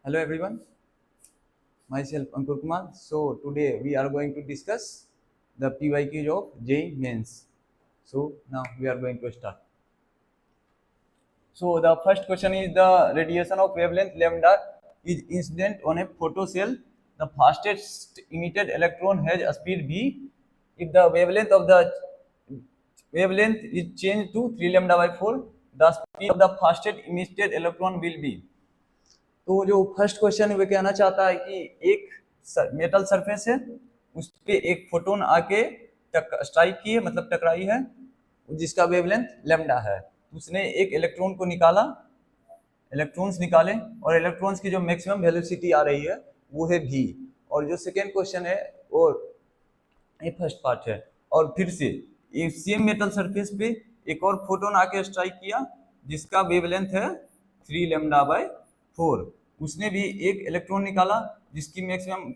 Hello everyone, myself Ankur Kumar. So today we are going to discuss the PYQ of JEE Mains. So now we are going to start. So the first question is the radiation of wavelength lambda is incident on a photocell. The fastest emitted electron has a speed v. If the wavelength of the wavelength is changed to 3 lambda by 4, the speed of the fastest emitted electron will be. तो जो first question है वो कहना चाहता है कि एक metal surface है, उस पे एक फोटोन आके स्ट्राइक की है, मतलब टकराई है, जिसका वेवलेंथ लैम्डा है। उसने एक इलेक्ट्रॉन को निकाला, इलेक्ट्रॉन्स निकाले, और इलेक्ट्रॉन्स की जो मैक्सिमम वेलोसिटी आ रही है वो है v। और जो सेकेंड क्वेश्चन है वो ये फर्स्ट पार्ट है, और फिर से सेम मेटल सरफेस पे एक और फोटोन आके स्ट्राइक किया जिसका वेवलेंथ है 3 लैम्डा बाय 4। उसने भी एक इलेक्ट्रॉन निकाला जिसकी मैक्सिमम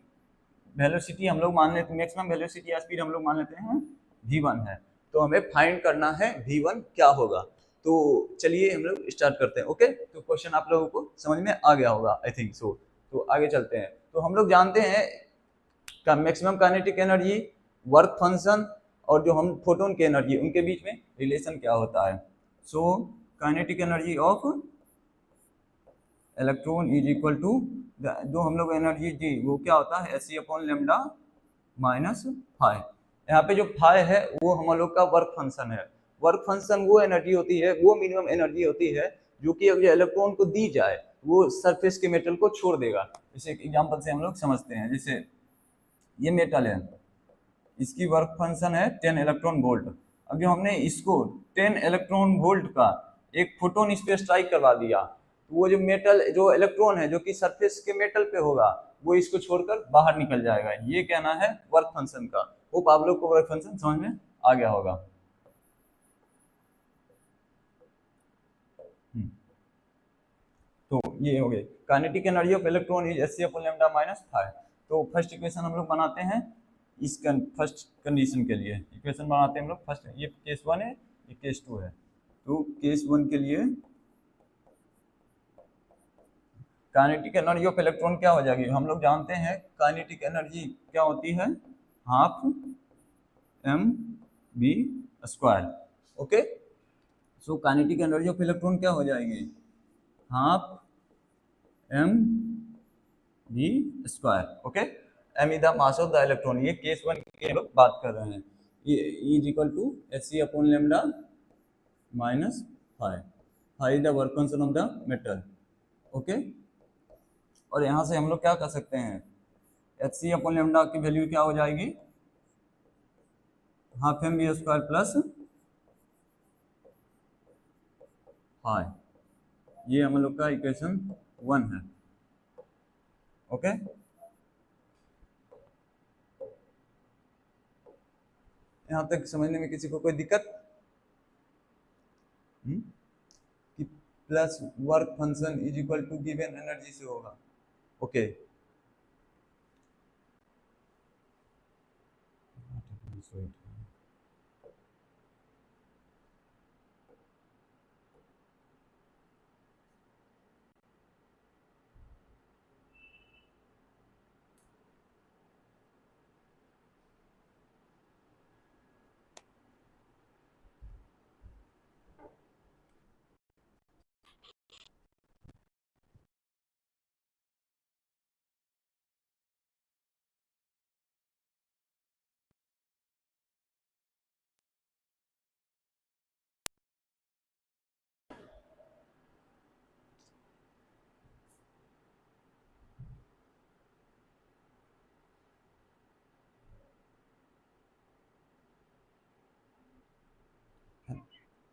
वेलोसिटी हम लोग मान लेते हैं, मैक्सिमम वेलोसिटी या स्पीड हम लोग मान लेते हैं v1 है। तो हमें फाइंड करना है v1 क्या होगा। तो चलिए हम लोग स्टार्ट करते हैं। ओके, तो क्वेश्चन आप लोगों को समझ में आ गया होगा, आई थिंक सो। तो आगे चलते हैं। तो हम लोग जानते हैं का maximum kinetic energy, work function और जो हम फोटोन की एनर्जी, उनके बीच में रिलेशन क्या होता है। So kinetic energy of electron is equal to जो हम लोग एनर्जी दी वो क्या होता है Hc upon lambda minus five. यहाँ पे जो फाइव है वो हम लोग का वर्क फंक्शन है। वर्क फंक्शन वो एनर्जी होती है, वो मिनिमम एनर्जी होती है जो कि अगर इलेक्ट्रॉन को दी जाए वो सरफेस के मेटल को छोड़ देगा। जैसे एग्जांपल से हम लोग समझते हैं, जैसे ये मेटल है, इसकी वर्क फंक्शन है 10 इलेक्ट्रॉन वोल्ट। अब जो हमने इसको 10 इलेक्ट्रॉन वोल्ट का एक फोटोन इस पे स्ट्राइक करवा दिया, तो वो जो मेटल जो इलेक्ट्रॉन है जो कि सरफेस के मेटल पे होगा वो इसको छोड़कर बाहर निकल जाएगा। ये कहना है वर्क फंक्शन का। वो आप लोग को वर्क फंक्शन समझ में आ गया होगा। तो ये हो गए kinetic energy of electron is Hc upon lambda minus 5। तो फर्स्ट इक्वेशन हम लोग बनाते हैं इस फर्स्ट कंडीशन के लिए। इक्वेशन बनाते हैं हम लोग फर्स्ट, ये केस 1 है, ये केस 2 है। तो केस 1 के लिए काइनेटिक एनर्जी ऑफ इलेक्ट्रॉन क्या हो जाएगी। हम लोग जानते हैं काइनेटिक एनर्जी क्या होती है, half mv square. Okay, so kinetic energy of electron क्या हो जाएगी, half mv square. Okay, m is the mass of the electron. ये केस 1 की हम लोग बात कर रहे हैं। ये is equal to Hc upon lambda minus 5। 5 is the work function of the metal. Okay, और यहाँ से हम लोग क्या कर सकते हैं, Hc अपॉन लैम्डा की वैल्यू क्या हो जाएगी, हाफ mv स्क्वायर प्लस 5। ये हम लोग का इक्वेशन 1 है। ओके, यहाँ तक समझने में किसी को कोई दिक्कत कि plus work function is equal to given energy से होगा। ओके,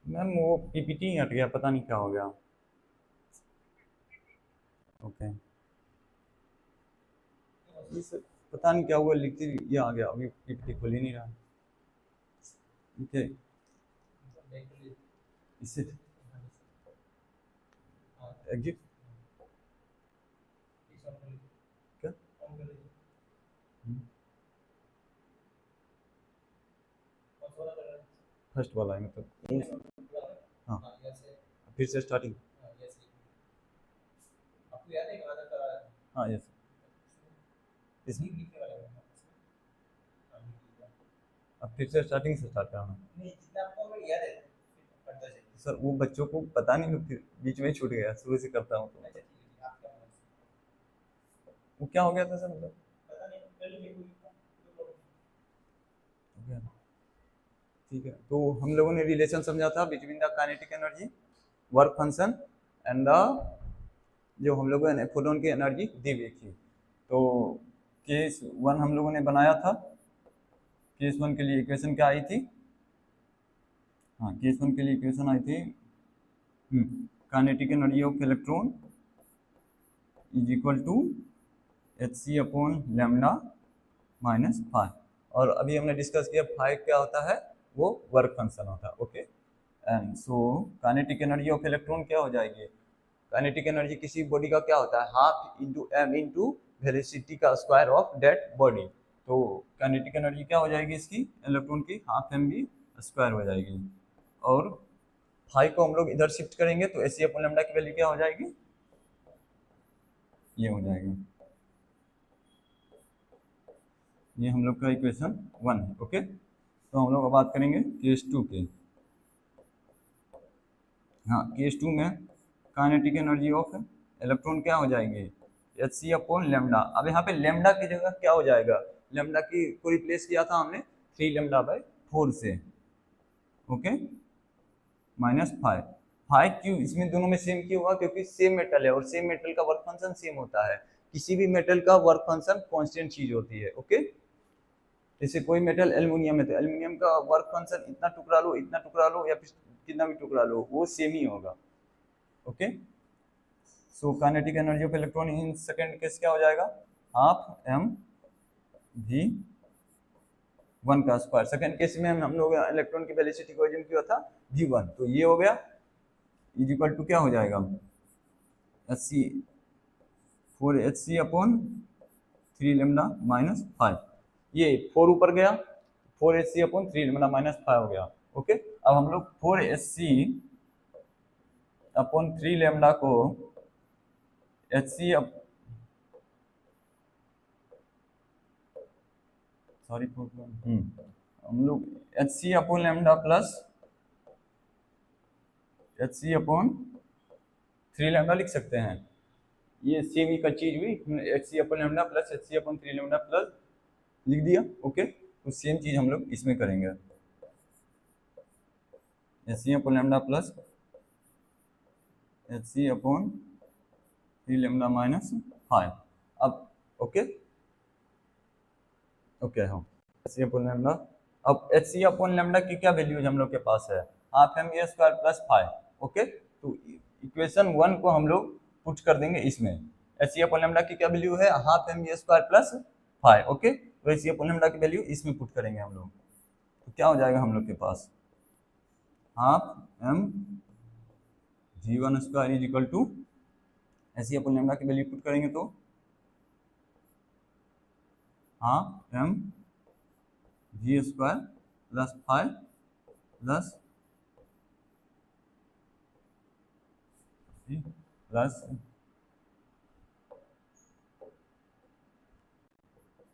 मैम वो पीपीटी हट गया, पता नहीं क्या हो गया। ओके, पता नहीं क्या हुआ, लिखती ये आ गया, अभी पीपीटी खुल ही नहीं रहा। ओके, इससे एग्जिट क्या, फर्स्ट वाला है मतलब। हाँ, फिर से स्टार्टिंग। हाँ यस, इसमें अब फिर से स्टार्टिंग से स्टार्ट करना। सर वो बच्चों को पता नहीं, फिर बीच में ही छूट गया, शुरू से करता हूँ तो वो क्या हो गया था सर, मतलब हो गया ना? ठीक है, तो हम लोगों ने रिलेशन समझा था between the kinetic energy, work function and the, जो हम लोगों ने फोटोन की एनर्जी दी हुई थी। तो केस वन हम लोगों ने बनाया था। केस वन के लिए इक्वेशन क्या आई थी? हाँ, केस वन के लिए इक्वेशन आई थी, kinetic energy of electron is equal to H C upon lambda minus five. और अभी हमने डिस्कस किया फाइव क्या होता है, वो वर्क फंक्शन होता है। Okay, and so kinetic energy of electron क्या हो जाएगी? काइनेटिक एनर्जी किसी बॉडी का क्या होता है? Half into M into velocity का स्क्वायर ऑफ दैट बॉडी। तो काइनेटिक एनर्जी क्या हो जाएगी इसकी, इलेक्ट्रॉन की, हाफ एम बी स्क्वायर हो जाएगी। और फाइव को हम लोग इधर शिफ्ट करेंगे तो एच सी अपॉन लैम्डा की वैल्यू क्या हो जाएगी, ये हो जाएगी। ये हम लोग का इक्वेशन वन है। ओके, तो हम लोग अब बात करेंगे केस टू के। हाँ, केस टू में काइनेटिक एनर्जी ऑफ इलेक्ट्रॉन क्या हो जाएगी, एच सी अपॉन लेमडा। अब यहाँ पे लेमडा की जगह क्या हो जाएगा, लेमडा की को रिप्लेस किया था हमने 3 लेमडा बाई 4 से। Okay, minus five. फाइव क्यों इसमें दोनों में सेम क्यों हुआ, क्योंकि सेम मेटल है और सेम मेटल का वर्क फंक्शन सेम होता है। किसी भी मेटल का वर्क फंक्शन कांस्टेंट चीज होती है। ओके, जैसे कोई मेटल एल्युमिनियम है तो एल्युमिनियम का वर्क फंक्शन इतना टुकड़ा लो, इतना टुकड़ा लो, या फिर कितना भी टुकड़ा लो, वो सेम ही होगा। Okay, so kinetic energy of electron in second case क्या हो जाएगा, हाफ एम वी वन का स्क्वायर। सेकंड केस में हम लोग इलेक्ट्रॉन की वेलोसिटी को एज्यूम किया था जी वन, तो ये हो गया इज इक्वल टू क्या हो जाएगा, H C 4 HC upon 3 lambda minus five. ये 4 ऊपर गया, 4 HC upon 3 lambda minus five हो गया। ओके, अब हम लोग 4 HC अपॉन 3 लेमडा को HC सॉरी हम लोग HC upon lambda plus HC upon 3 lambda लिख सकते हैं। ये सेम ही का चीज हुई, HC upon lambda plus HC upon 3 lambda plus लिख दिया। ओके, तो सेम चीज हम लोग इसमें करेंगे, HC upon lambda plus HC upon 3 lambda minus five. अब ओके ओके हाँ, HC अपॉन लेमडा। अब HC अपॉन लेमडा की क्या वैल्यू हम लोग के पास है, half M A square plus five. Okay, तो इक्वेशन वन को हम लोग पुट कर देंगे इसमें। HC अपॉन लेमडा की क्या वैल्यू है, half M A square plus five. Okay, तो HC अपॉन लेमडा की वैल्यू इसमें पुट करेंगे हम लोग, तो क्या हो जाएगा हम लोग के पास, half m g one square is equal to HC upon lambda की वैल्यू पुट करेंगे तो half m g square plus five plus plus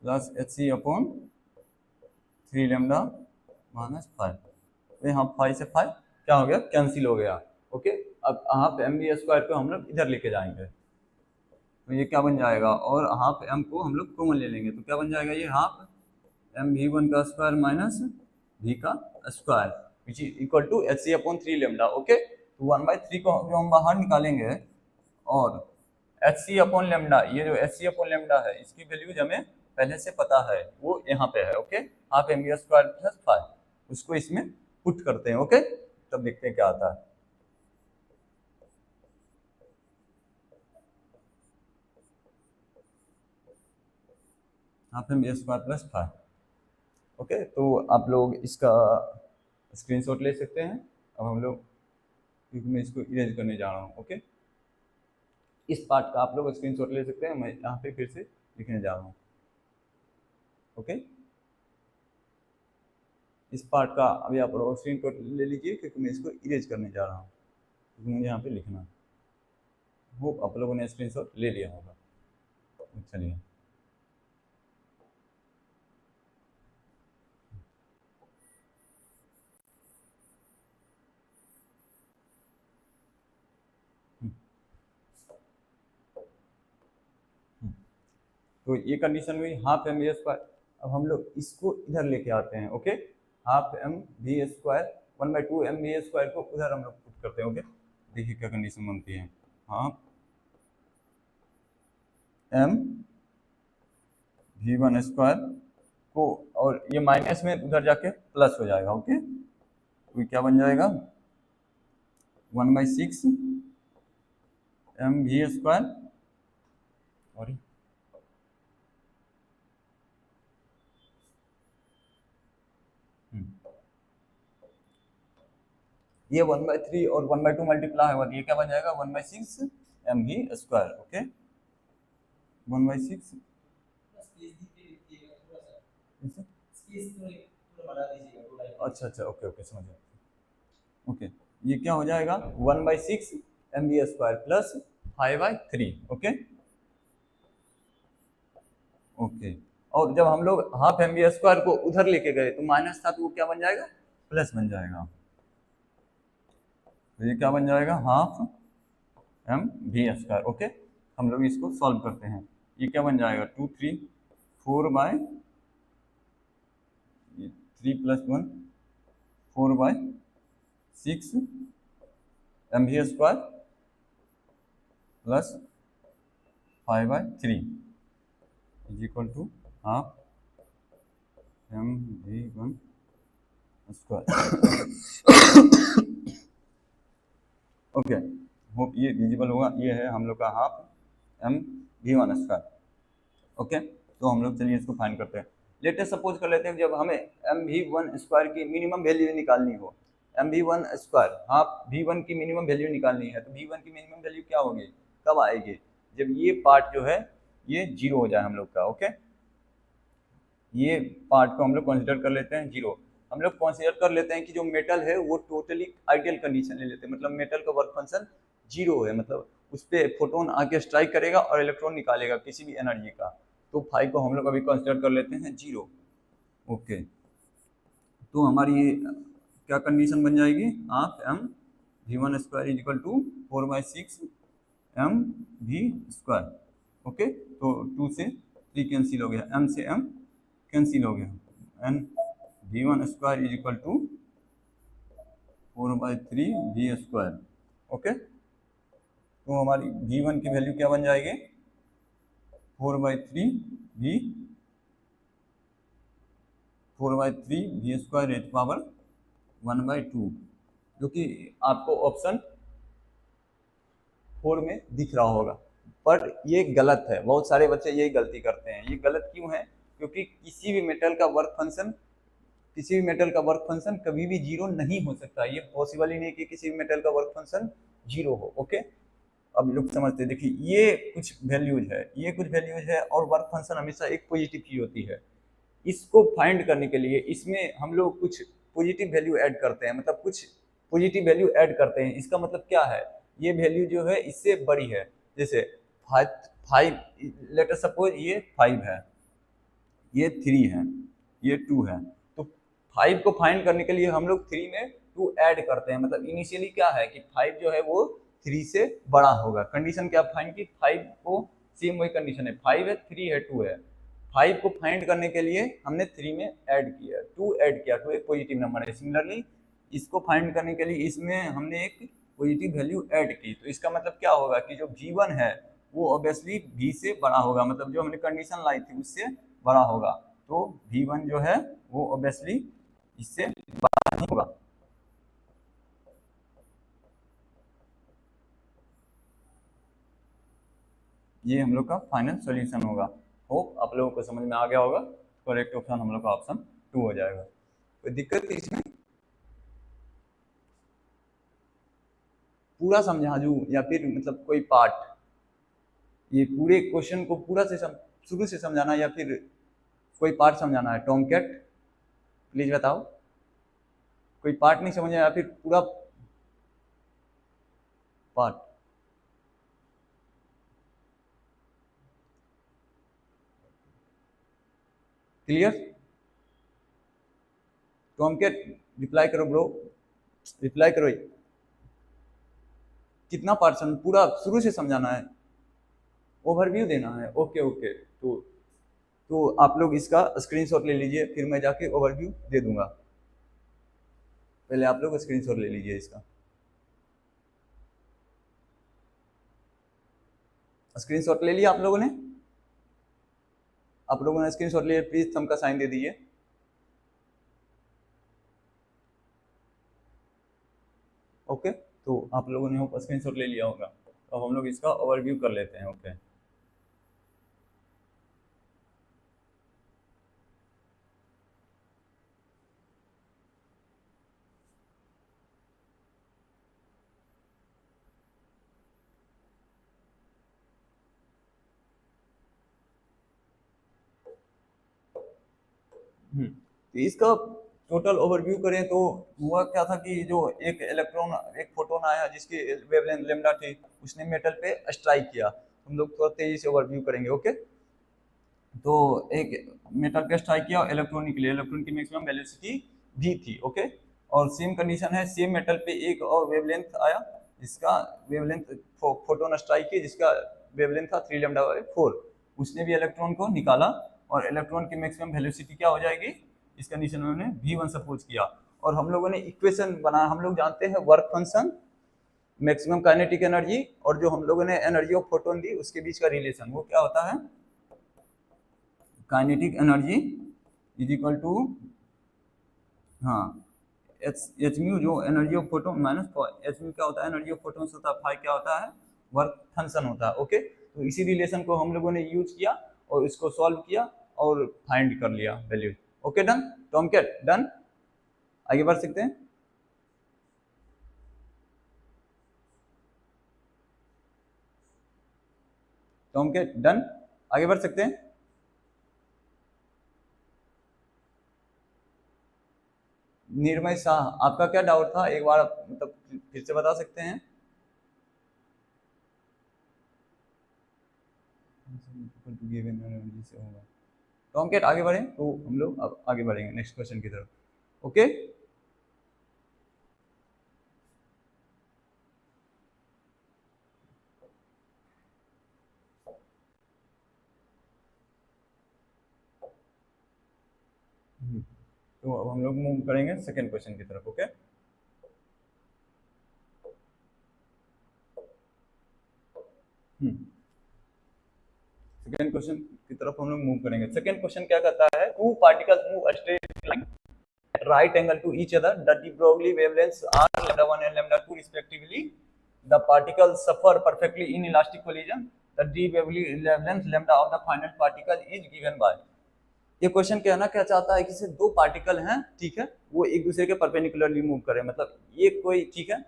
plus HC upon 3 lambda minus five. तो यहाँ फाइव से फाइव क्या हो गया, कैंसिल हो गया। ओके, अब हाफ एम बी स्क्वायर को हम लोग इधर लेके जाएंगे, तो ये क्या बन जाएगा, और हाफ एम को हम लोग कॉमन ले लेंगे, तो क्या बन जाएगा, ये हाफ एम वी वन का स्क्वायर माइनस वी का square which is equal to H C upon 3 lambda. Okay, तो 1/3 को जो हम बाहर निकालेंगे, और एच सी अपॉन लेमडा, ये जो एच सी अपॉन लेमडा है इसकी वैल्यूज हमें पहले से पता है, वो यहाँ पे है। Okay, half M V square plus five, उसको इसमें पुट करते हैं। ओके, तब देखते हैं क्या आता है। Half M V square plus five. Okay, तो आप लोग इसका स्क्रीनशॉट ले सकते हैं। अब हम लोग, क्योंकि मैं इसको इरेज करने जा रहा हूँ। ओके, इस पार्ट का आप लोग स्क्रीनशॉट ले सकते हैं, मैं यहाँ पे फिर से लिखने जा रहा हूँ। ओके, इस पार्ट का अभी आप लोग स्क्रीनशॉट ले लीजिए, क्योंकि मैं इसको इरेज करने जा रहा हूँ, क्योंकि मुझे यहाँ पे लिखना। वो आप लोगों ने स्क्रीनशॉट ले लिया होगा। चलिए तो ये कंडीशन हुई हाफ एम वी स्क्वायर। अब हम लोग इसको इधर लेके आते हैं। Okay, half M V square 1/2 mv² को उधर हम लोग पुट करते हैं। ओके, देखिए क्या कंडीशन बनती है। हाफ एम v1² को, और ये माइनस में उधर जाके प्लस हो जाएगा। ओके, तो ये क्या बन जाएगा 1/6 mv²। सॉरी, ये 1/3 और 1/2 मल्टीप्लाई होगा, ये क्या बन जाएगा 1/6 mv²। ओके, 1/6 अच्छा अच्छा, ओके ओके, समझ गया। ओके, ये क्या हो जाएगा 1/6 mv² प्लस 5/3। ओके ओके, और जब हम लोग हाफ mv² को उधर लेके गए तो माइनस था, तो वो क्या बन जाएगा प्लस बन जाएगा। तो ये क्या बन जाएगा हाफ mv²। ओके, हम लोग इसको सॉल्व करते हैं। ये क्या बन जाएगा 2 3 4/3 + 1 4/6 mv² plus 5/3 is equal to half mv1²। Okay, hope ये विजिबल होगा। ये है हम लोग का हाफ mv1²। ओके, तो हम लोग चलिए इसको फाइंड करते हैं। लेटेस्ट सपोज कर लेते हैं जब हमें mv1² की मिनिमम वैल्यू निकालनी हो, mv1², हाफ v1 की मिनिमम वैल्यू निकालनी है, तो v1 की मिनिमम वैल्यू क्या होगी, कब आएगी, जब ये पार्ट जो है ये जीरो हो जाए हम लोग का। ओके, ये पार्ट को हम लोग कंसिडर कर लेते हैं जीरो। हम लोग कंसिडर कर लेते हैं कि जो मेटल है वो टोटली आइडियल कंडीशन ले लेते हैं, मतलब मेटल का वर्क फंक्शन जीरो है, मतलब उस पर फोटोन आके स्ट्राइक करेगा और इलेक्ट्रॉन निकालेगा किसी भी एनर्जी का। तो 5 को हम लोग अभी कंसिडर कर लेते हैं जीरो। ओके, तो हमारी ये क्या कंडीशन बन जाएगी, half mv1² is equal to 4/6 mv²। Okay, तो 2 से 3 कैंसिल हो गया, m से m कैंसिल हो गया, and v1² is equal to 4/3v²। Okay, तो हमारी v1 की वैल्यू क्या बन जाएगी 4/3v 4/3v² रेट पावर 1/2, जो कि आपको ऑप्शन 4 में दिख रहा होगा। पर ये गलत है, बहुत सारे बच्चे यही गलती करते हैं। ये गलत क्यों है, क्योंकि किसी भी मेटल का वर्क फंक्शन कभी भी जीरो नहीं हो सकता। ये पॉसिबल ही नहीं कि किसी भी मेटल का वर्क फंक्शन जीरो हो। ओके, अब लोग समझते हैं, देखिए ये कुछ वैल्यूज है और वर्क फंक्शन हमेशा एक पॉजिटिव चीज होती है। इसको फाइंड करने के लिए इसमें हम लोग कुछ पॉजिटिव वैल्यू ऐड करते हैं, मतलब कुछ पॉजिटिव वैल्यू ऐड करते हैं। इसका मतलब क्या है, ये वैल्यू जो है इससे बड़ी है, जैसे 5, लेट अस सपोज ये 5 है, ये 3 है, ये 2 है, तो 5 को फाइंड करने के लिए हम लोग 3 में 2 ऐड करते हैं। मतलब इनिशियली क्या है कि 5 जो है वो 3 से बड़ा होगा। कंडीशन क्या फाइंड की, 5 को सेम वही कंडीशन है, 5 है, 3 है, 2 है। 5 को फाइंड करने के लिए हमने 3 में ऐड किया, 2 ऐड किया, 2 एक पॉजिटिव नंबर है। सिमिलरली इसको फाइंड करने के लिए इसमें हमने एक पॉजिटिव वैल्यू ऐड की, तो इसका मतलब क्या होगा कि जो v1 है वो ऑब्वियसली v से बड़ा होगा, मतलब जो हमने कंडीशन लाई थी उससे बड़ा होगा। तो v1 जो है वो ऑब्वियसली इससे बड़ा नहीं होगा। ये हम लोग का फाइनल सॉल्यूशन होगा। होप आप लोगों को समझ में आ गया होगा। करेक्ट ऑप्शन हम लोग का ऑप्शन 2 हो जाएगा। कोई दिक्कत थी इसमें, पूरा समझा दूं या फिर मतलब कोई पार्ट, ये पूरे क्वेश्चन को पूरा से शुरू से समझाना या फिर कोई पार्ट समझाना है, टॉमकैट प्लीज बताओ। कोई पार्ट नहीं समझ या फिर पूरा part. Clear? Tom cat reply करो ब्रो, रिप्लाई करो। कितना पार्ट पूरा शुरू से समझाना है, ओवरव्यू देना है? ओके ओके, तो आप लोग इसका स्क्रीनशॉट ले लीजिए, फिर मैं जाके ओवरव्यू दे दूंगा। पहले आप लोग स्क्रीनशॉट ले लीजिए इसका। स्क्रीनशॉट ले लिया आप लोगों ने? आप लोगों ने स्क्रीनशॉट लिया, प्लीज थंब का साइन दे दीजिए। ओके, तो आप लोगों ने स्क्रीनशॉट ले लिया होगा, तो अब हम लोग इसका ओवरव्यू कर लेते हैं। ओके, तो इसका टोटल ओवरव्यू करें तो हुआ क्या था कि जो एक इलेक्ट्रॉन, एक फोटोन आया जिसकी वेवलेंथ लैम्डा थी, उसने मेटल पे स्ट्राइक किया। हम लोग थोड़ा तेजी से ओवरव्यू करेंगे। ओके, तो एक मेटल पे स्ट्राइक किया, इलेक्ट्रॉन निकले, इलेक्ट्रॉन की मैक्सिमम वेलोसिटी v थी। ओके, और सेम कंडीशन है, सेम मेटल पे एक और वेवलेंथ आया, जिसका वेवलेंथ फोटोन स्ट्राइक किया, जिसका वेवलेंथ था 3 लैम्डा बाई 4। उसने भी इलेक्ट्रॉन को निकाला, और इलेक्ट्रॉन की मैक्सिमम वेलोसिटी क्या हो जाएगी, इस कंडीशन में उन्होंने v1 सपोज किया। और हम लोगों ने इक्वेशन बनाया, हम लोग जानते हैं work function, maximum kinetic energy, और जो हम लोगों ने एनर्जी ऑफ फोटोन दी उसके बीच का रिलेशन, वो क्या होता है, kinetic energy is equal to, हाँ, एच म्यू जो energy of photon minus H mu क्या होता है, एनर्जी ऑफ फोटोन्स होता है, फाई क्या होता है, वर्क फंक्शन होता है। ओके, तो इसी रिलेशन को हम लोगों ने यूज किया और इसको सॉल्व किया और फाइंड कर लिया value. Okay, done? Tom cat done? आगे बढ़ सकते हैं? Tom cat done? आगे बढ़ सकते हैं? निर्मय शाह, आपका क्या डाउट था, एक बार मतलब फिर से बता सकते हैं? से होगा। टॉम कैट आगे बढ़े, तो हम लोग अब आगे बढ़ेंगे नेक्स्ट क्वेश्चन की तरफ। ओके, तो अब हम लोग मूव करेंगे सेकेंड क्वेश्चन की तरफ। ओके, सेकेंड क्वेश्चन की तरफ हम लोग मूव करेंगे। सेकेंड क्वेश्चन क्या कहता है, two particles move a straight line at right angle to each other, the de Broglie wavelengths are lambda 1 and lambda 2 respectively. The particles suffer perfectly in elastic collision. The de Broglie wavelength lambda of the final particle is given by। ये question कहना क्या चाहता है कि से दो particle हैं, ठीक है, वो एक दूसरे के परपेंडिकुलरली मूव कर रहे हैं, मतलब ये कोई, ठीक है,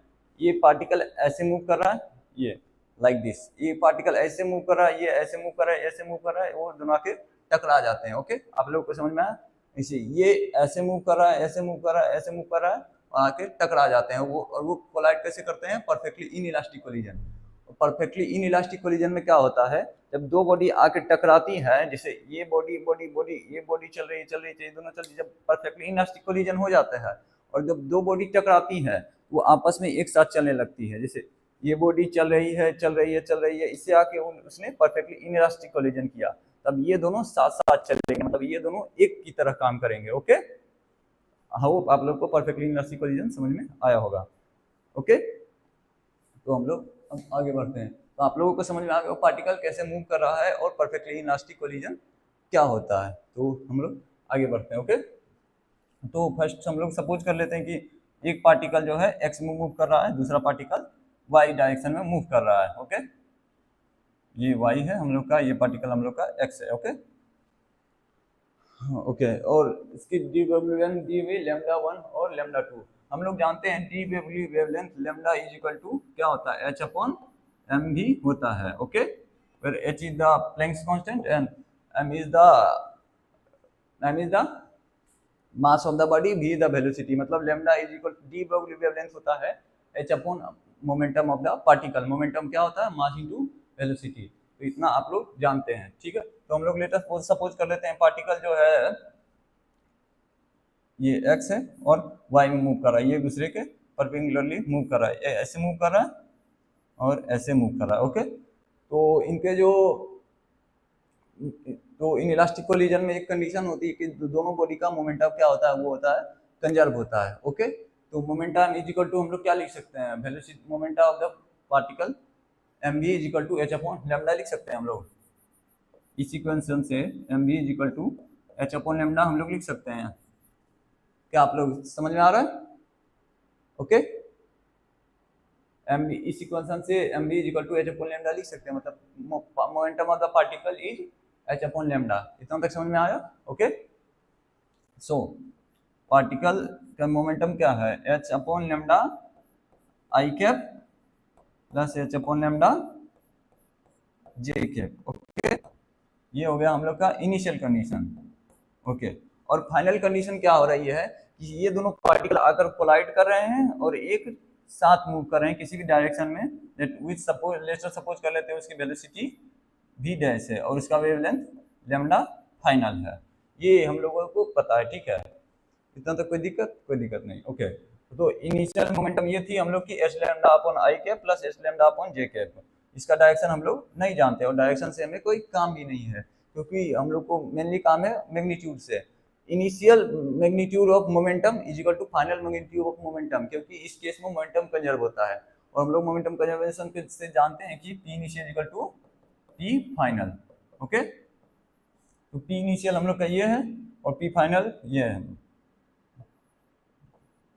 ये पार्टिकल ऐसे मूव कर रहा है, ये लाइक दिस, ये पार्टिकल ऐसे मूव कर रहा है, ये ऐसे मूव कर रहा है, ऐसे मूव कर रहा है, वो दोनों के टकरा जाते हैं। ओके, आप लोगों को समझ में आया? इसे ये ऐसे मूव कर रहा है, ऐसे मूव कर रहा है, ऐसे मूव कर रहा है, आके टकरा जाते हैं वो, और वो कोलाइड कैसे करते हैं, perfectly in elastic collision. Perfectly in elastic collision में क्या होता है, जब दो बॉडी आके टकराती है, जैसे ये बॉडी बॉडी बॉडी, ये बॉडी चल रही है, दोनों चल रही है, जब परफेक्टली इन इलास्टिक कोलिजन हो जाता है, और जब दो बॉडी टकराती है वो आपस में एक साथ चलने लगती है, जैसे ये बॉडी चल रही है, चल रही है, चल रही है, इससे आके उसने परफेक्टली इन इलास्टिक कोलिजन किया, तब ये दोनों साथ साथ चलेंगे, मतलब ये दोनों एक की तरह काम करेंगे। ओके, हाँ, आप लोग को परफेक्टली इलास्टिक कोलिजन समझ में आया होगा। ओके, तो हम लोग अब आगे बढ़ते हैं। तो आप लोगों को समझ में आ गया पार्टिकल कैसे मूव कर रहा है और परफेक्टली इलास्टिक कोलिजन क्या होता है। तो हम लोग आगे बढ़ते हैं। ओके, तो फर्स्ट हम लोग सपोज कर लेते हैं कि एक पार्टिकल जो है एक्स में मूव कर रहा है, दूसरा पार्टिकल वाई डायरेक्शन में मूव कर रहा है। ओके, ये वाई है हम लोग का, ये पार्टिकल हम लोग का एक्स है। ओके, ओके, और इसकी डी वी लैम्डा 1 और लैम्डा 2 हम लोग जानते हैं, the wavelength lambda is equal to क्या होता है, एच अपॉन एम भी होता है। Okay, where h is the Planck's constant and m is the mass of the body, v is the velocity, मतलब lambda is equal to d Broglie wavelength होता है h upon momentum of the particle। momentum क्या होता है, mass into velocity। तो तो इतना आप लोग जानते हैं, ठीक है। तो हम लोग लेटर सपोज कर लेते हैं पार्टिकल जो है ये x है और y में मूव कर रहा है, ये दूसरे के परपेंडिकुलरली मूव कर रहा है, ये ऐसे मूव कर रहा है और ऐसे मूव कर रहा है, ओके। तो इनके जो तो इन इलास्टिक कोलिजन में एक कंडीशन होती है कि दोनों बॉडी का मोमेंटम क्या होता है, वो होता है कंजर्व होता है, ओके। तो मोमेंटम इज इक्वल टू हम लोग क्या लिख सकते हैं, velocity momentum of the particle mv is equal to h upon lambda लिख सकते हैं हम लोग। इस इक्वेशन से mv is equal to h upon lambda हम लोग लिख सकते हैं। क्या आप लोग समझ में आ रहा है, ओके। mv इस इक्वेशन से mv is equal to h upon lambda लिख सकते हैं, मतलब momentum of the particle is h upon lambda. इतना तक समझ में आया, ओके। सो पार्टिकल का मोमेंटम क्या है, h upon lambda i cap plus h upon lambda j cap, okay. ये हो गया हम लोग का इनिशियल कंडीशन, ओके। और फाइनल कंडीशन क्या हो रही है कि ये दोनों पार्टिकल आकर कोलाइड कर रहे हैं और एक साथ मूव कर रहे हैं किसी भी डायरेक्शन में, विच सपोज लेट्स सपोज कर लेते हैं उसकी वेलोसिटी v डैश है और उसका वेवलेंथ लैम्डा फाइनल है, ये हम लोगों को पता है, ठीक है। इतना तो कोई दिक्कत नहीं, ओके। तो इनिशियल मोमेंटम ये थी हम लोग की h lambda upon I cap plus h lambda upon J cap. इसका डायरेक्शन हम लोग नहीं जानते और डायरेक्शन से हमें कोई काम भी नहीं है, क्योंकि हम लोग को मेनली काम है मैग्नीट्यूड से। Initial magnitude of momentum is equal to final magnitude of momentum, क्योंकि इस केस में मोमेंटम कंजर्व होता है और हम लोग मोमेंटम कंजर्वेशन से जानते हैं कि p initial equal to p final, okay. तो p इनिशियल हम लोग का ये है और p फाइनल ये है।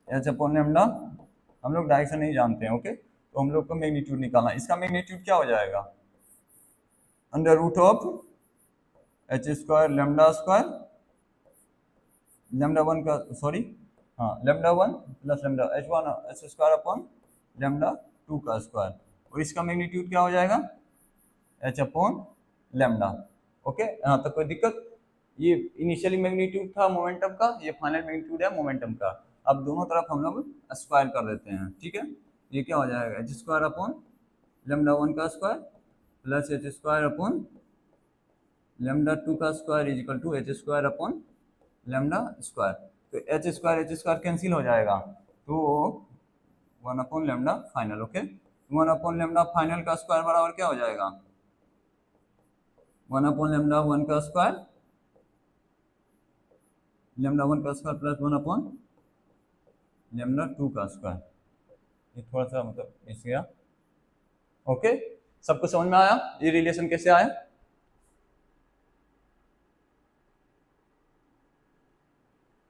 h अपॉन लैम्डा हम लोग डायरेक्शन नहीं जानते हैं, ओके। तो हम लोग को मैग्नीट्यूड निकालना, इसका मैग्नीट्यूड क्या हो जाएगा, under root of h square lambda square lambda one का सॉरी हाँ lambda one plus lambda h square upon lambda two का स्क्वायर, और इसका मैग्नीट्यूड क्या हो जाएगा h अपॉन लैम्डा, ओके। यहाँ तक कोई दिक्कत। ये इनिशियली मैग्नीट्यूड था मोमेंटम का, ये फाइनल मैग्नीट्यूड है मोमेंटम का। अब दोनों तरफ हम लोग स्क्वायर कर देते हैं, ठीक है। ये क्या हो जाएगा h square upon lambda one का square plus h square upon lambda two का square is equal to h square upon lambda square. तो h स्क्वायर कैंसिल हो जाएगा, तो one upon lambda final, okay. One upon lambda final का square बराबर क्या हो जाएगा, वन अपॉन लैम्डा वन का स्क्वायर लैम्डा वन का square plus one upon lambda two का स्क्वायर। ये थोड़ा सा मतलब मिस गया, ओके। सबको समझ में आया ये रिलेशन कैसे आया।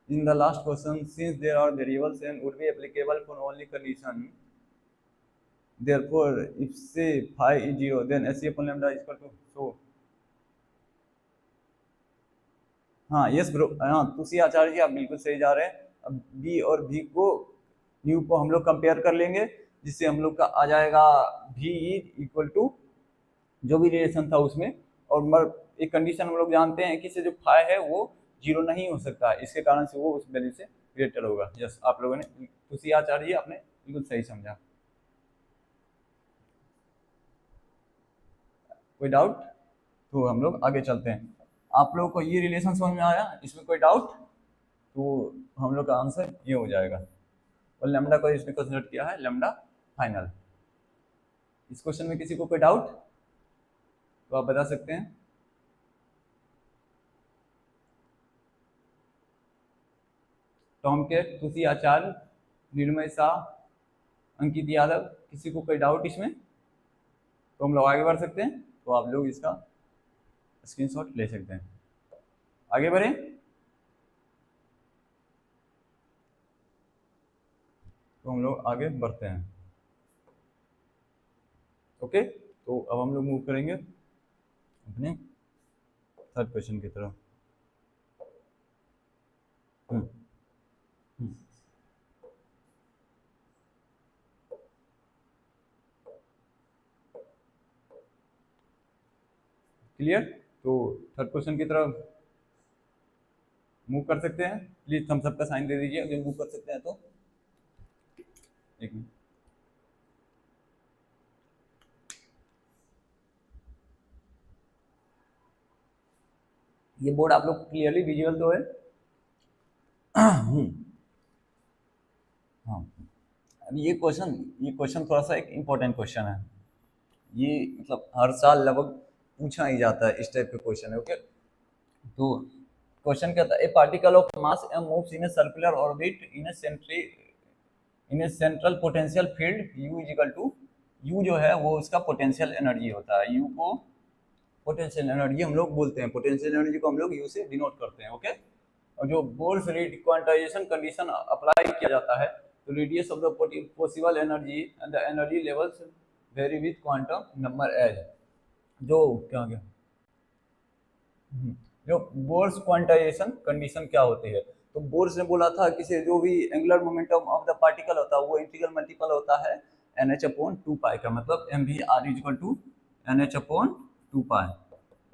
In the last question, since there are variables and would be applicable for only condition, therefore if say phi is 0 then SC upon lambda is equal to so हाँ yes bro, हाँ तुसी आचार्य जी आप बिल्कुल सही जा रहे हैं। अब बी और भी को न्यू को हम लोग कंपेयर कर लेंगे, जिससे हम लोग का आ जाएगा भी इक्वल टू जो भी रिलेशन था उसमें, और एक कंडीशन हम लोग जानते हैं कि से जो फाई है वो जीरो नहीं हो सकता, इसके कारण से वो उस वैल्यू से ग्रेटर होगा। यस आप लोगों ने तुसी आचार्य जी आपने बिल्कुल सही समझा। कोई डाउट, तो हम लोग आगे चलते हैं। आप लोगों को ये रिलेशन समझ में आया, इसमें कोई डाउट, तो हम लोग का आंसर ये हो जाएगा। और लैम्डा को इसमें कंसिडर किया है लैम्डा फाइनल। इस क्वेश्चन में किसी को कोई डाउट तो आप बता सकते हैं। टॉम केट, तुसी आचार्य, निर्मय शाह, अंकित यादव, किसी को कोई डाउट इसमें तो हम लोग आगे बढ़ सकते हैं। तो आप लोग इसका स्क्रीनशॉट ले सकते हैं। आगे बढ़े, तो हम लोग आगे बढ़ते हैं, ओके। तो अब हम लोग मूव करेंगे अपने थर्ड क्वेश्चन की तरफ। क्लियर, तो थर्ड क्वेश्चन की तरफ मूव कर सकते हैं। प्लीज थम्स अप का साइन दे दीजिए अगर मूव कर सकते हैं तो। एक मिनट, ये बोर्ड आप लोग क्लियरली विजुअल तो है? हाँ, अब ये क्वेश्चन थोड़ा सा एक इम्पोर्टेंट क्वेश्चन है। ये मतलब हर साल लगभग पूछा ही जाता है, इस टाइप के क्वेश्चन है। ओके, तो क्वेश्चन क्या था, a particle of mass m moves in a circular orbit in a central potential field u is equal to, u जो है वो उसका पोटेंशियल एनर्जी होता है, u को पोटेंशियल एनर्जी हम लोग बोलते हैं, पोटेंशियल एनर्जी को हम लोग u से डिनोट करते हैं। ओके, और जो बोर्स क्वांटाइजेशन कंडीशन अप्लाई किया जाता है, तो radius of the possible energy and the energy levels vary with quantum number as, जो क्या गया जो बोर्स क्वांटाइजेशन कंडीशन क्या होती है, तो बोर्स ने बोला था कि से जो भी angular momentum of the particle होता है वो इंटीग्रल मल्टीपल होता है NH अपॉन 2 पाई का, मतलब mvr equal to NH upon 2 pi.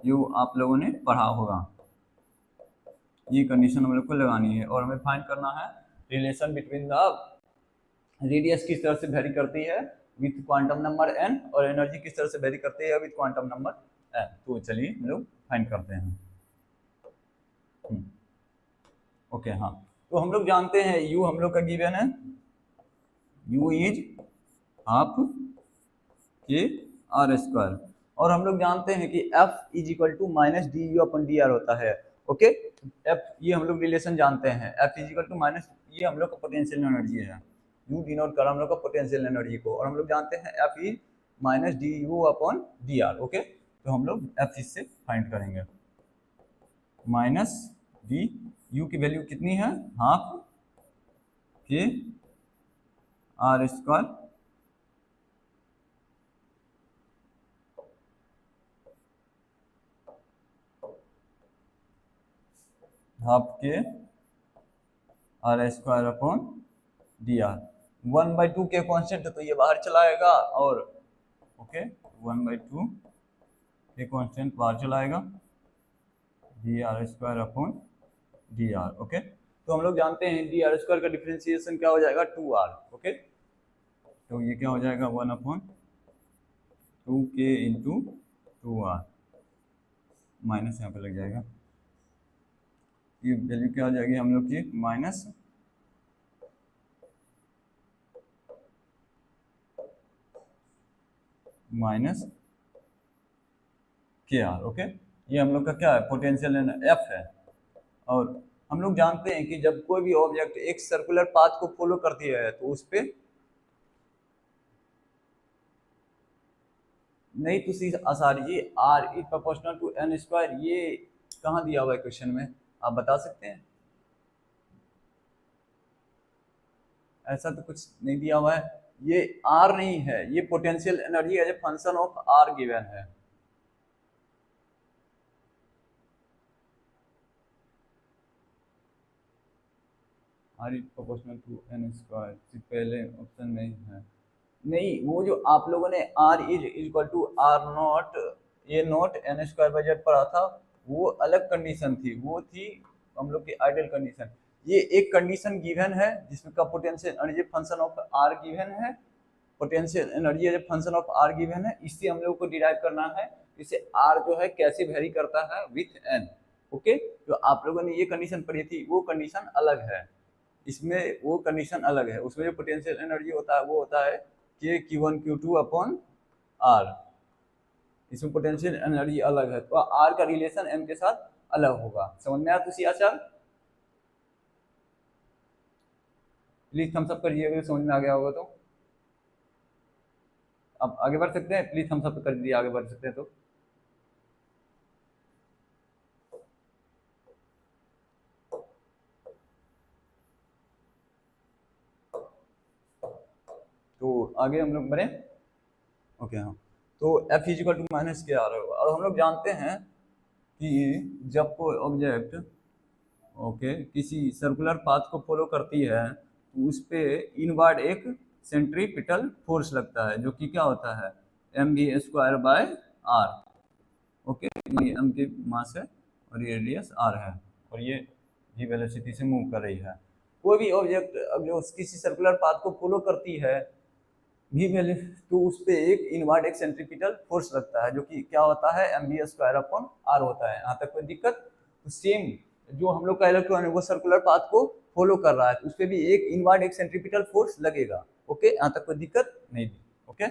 ये आप लोगों ने पढ़ा होगा, ये कंडीशन हम लोग को लगानी है और हमें फाइंड करना है रिलेशन बिटवीन द रेडियस किस तरह से वेरी करती है विथ क्वांटम नंबर n, और एनर्जी किस तरह से वेरी करती है विथ क्वांटम नंबर n। तो चलिए हम लोग फाइंड करते हैं। ओके, हाँ, तो हम लोग जानते हैं u हम लोग का गिवन है, u is half K R square, और हम लोग जानते हैं कि f is equal to minus D U upon D R होता है। ओके, f ये हम लोग रिलेशन जानते हैं, f is equal to minus, ये हम लोग का पोटेंशियल एनर्जी है, u डिनोट कर हम लोग का पोटेंशियल एनर्जी को, और हम लोग जानते हैं f is minus D U upon D R. Okay, तो हम लोग f इससे फाइंड करेंगे, माइनस डी यू की वैल्यू कितनी है, half K R square, half K R square upon D R, 1/2 K constant है तो ये बाहर चला आएगा, और ओके 1/2 के कांस्टेंट बाहर चला आएगा, D R square upon D R. Okay, तो हम लोग जानते हैं डी आर स्क्वायर का डिफरेंशिएशन क्या हो जाएगा, 2r। ओके, तो ये क्या हो जाएगा 1/2k इंटू 2r, माइनस यहाँ पे लग जाएगा, ये वैल्यू क्या हो जाएगी हम लोग की माइनस के आर। ओके, ये हम लोग का क्या है, पोटेंशियल एफ है, और हम लोग जानते हैं कि जब कोई भी ऑब्जेक्ट एक सर्कुलर पाथ को फॉलो करती है तो उस पे नहीं, तो Asari ji r is proportional to N square, ये कहाँ दिया हुआ है क्वेश्चन में, आप बता सकते हैं? ऐसा तो कुछ नहीं दिया हुआ है, ये आर नहीं है, ये potential energy as a function of r given है। R is proportional to N square, पहले ऑप्शन में है नहीं, वो जो आप लोगों ने r is equal to r naught a naught N square by z पढ़ा था, वो अलग कंडीशन थी, वो थी हम लोग की आइडियल कंडीशन। ये एक कंडीशन गिवन है जिसमें का potential energy function of r given है, potential energy as function of r given है, इससे हम लोग को डिराइव करना है इसे आर जो है कैसे वेरी करता है विथ एन। ओके, जो आप लोगों ने ये कंडीशन पढ़ी थी वो कंडीशन अलग है, इसमें वो कंडीशन अलग है, उसमें जो पोटेंशियल एनर्जी होता है वो होता है के Q1 Q2 अपॉन आर, इसमें पोटेंशियल एनर्जी अलग है, तो आर का रिलेशन एम के साथ अलग होगा। समझ में आया तुसी आचार? प्लीज थम्स अप करिए अगर समझ में आ गया होगा तो। अब आगे बढ़ सकते हैं, प्लीज थम्स अप कर दीजिए, आगे बढ़ सकते हैं तो। तो आगे हम लोग बढ़े। ओके, हाँ, तो एफ इजिकल टू माइनस के आ रहा होगा, और हम लोग जानते हैं कि जब कोई ऑब्जेक्ट ओके किसी सर्कुलर पाथ को फॉलो करती है तो उस पे इनवर्ड एक सेंट्रीपिटल फोर्स लगता है, जो कि क्या होता है mv² बाय आर। ओके, ये एम की मास है और ये रेडियस आर है, और ये जी वेलोसिटी से मूव कर रही है। कोई भी ऑब्जेक्ट अब जो किसी सर्कुलर पाथ को फॉलो करती है भी वैल्यू, तो उस पे एक इनवर्ड एक सेंट्रीपिटल फोर्स लगता है, जो कि क्या होता है mv² अपॉन आर होता है। यहाँ तक कोई दिक्कत? तो सेम जो हम लोग का इलेक्ट्रॉन है वो सर्कुलर पाथ को फॉलो कर रहा है, तो उस पर भी एक इनवर्ड एक सेंट्रीपिटल फोर्स लगेगा। ओके, यहाँ तक कोई दिक्कत नहीं थी। ओके,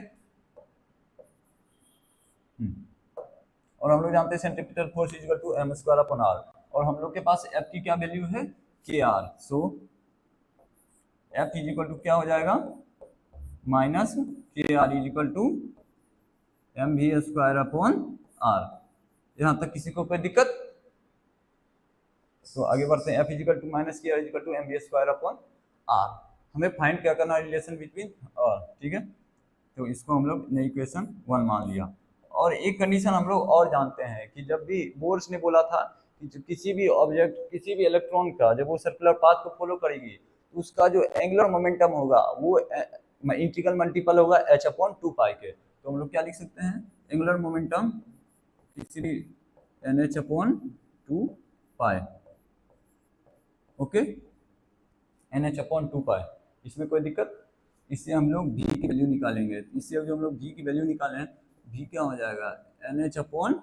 और हम लोग जानते हैं centripetal force is equal to M square upon are, और हम लोग के पास एफ की क्या वैल्यू है, K R. So F is equal to क्या हो जाएगा, माइनस के are is equal to M V square upon R. यहाँ तक किसी को कोई दिक्कत? तो आगे बढ़ते हैं। एफ इजिकल टू माइनस के R is equal to M V square upon R. हमें फाइंड क्या करना है, रिलेशन बिटवीन आर, ठीक है। तो इसको हम लोग नई इक्वेशन 1 मान लिया। और एक कंडीशन हम लोग और जानते हैं कि जब भी बोर्स ने बोला था कि किसी भी ऑब्जेक्ट, किसी भी इलेक्ट्रॉन का जब वो सर्कुलर पाथ को फॉलो करेगी तो उसका जो एंगुलर मोमेंटम होगा वो इंटीग्रल मल्टीपल होगा एच अपॉन 2 पाई के। तो हम लोग क्या लिख सकते हैं, एंगुलर मोमेंटम इसीलिए एन एच अपॉन 2 पाई। ओके, एन एच अपॉन 2 पाई, इसमें कोई दिक्कत? इससे हम लोग v की वैल्यू निकालेंगे। इससे जो हम लोग v की वैल्यू निकालें, v क्या हो जाएगा, N H upon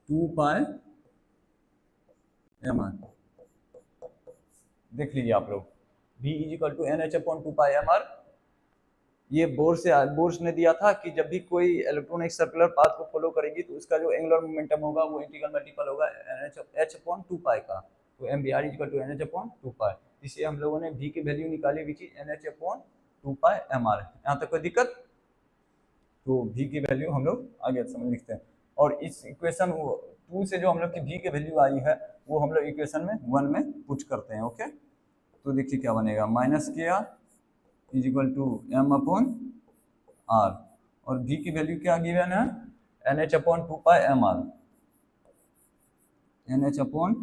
2 pi M R. देख लीजिए आप लोग, v is equal to N H upon 2 pi M R. ये बोर्स ने दिया था कि जब भी कोई इलेक्ट्रॉन एक सर्कुलर पाथ को फॉलो करेगी तो उसका जो एंगुलर मोमेंटम होगा वो इंटीग्रल मल्टीपल होगा एच अपॉन 2 पाई का। तो m v r is equal to N H upon 2 pi. इससे हम लोगों ने v की वैल्यू निकाली which is n H upon 2 pi M r. यहाँ तक कोई दिक्कत? तो v की वैल्यू हम लोग आगे समझ लिखते हैं। और इस इक्वेशन 2 से जो हम लोग की v की वैल्यू आई है वो हम लोग इक्वेशन में 1 में पुट करते हैं। ओके, तो देखिए क्या बनेगा, माइनस के are is equal to M upon are, और v की वैल्यू क्या गिवन है, n H upon 2 pi M r, n H upon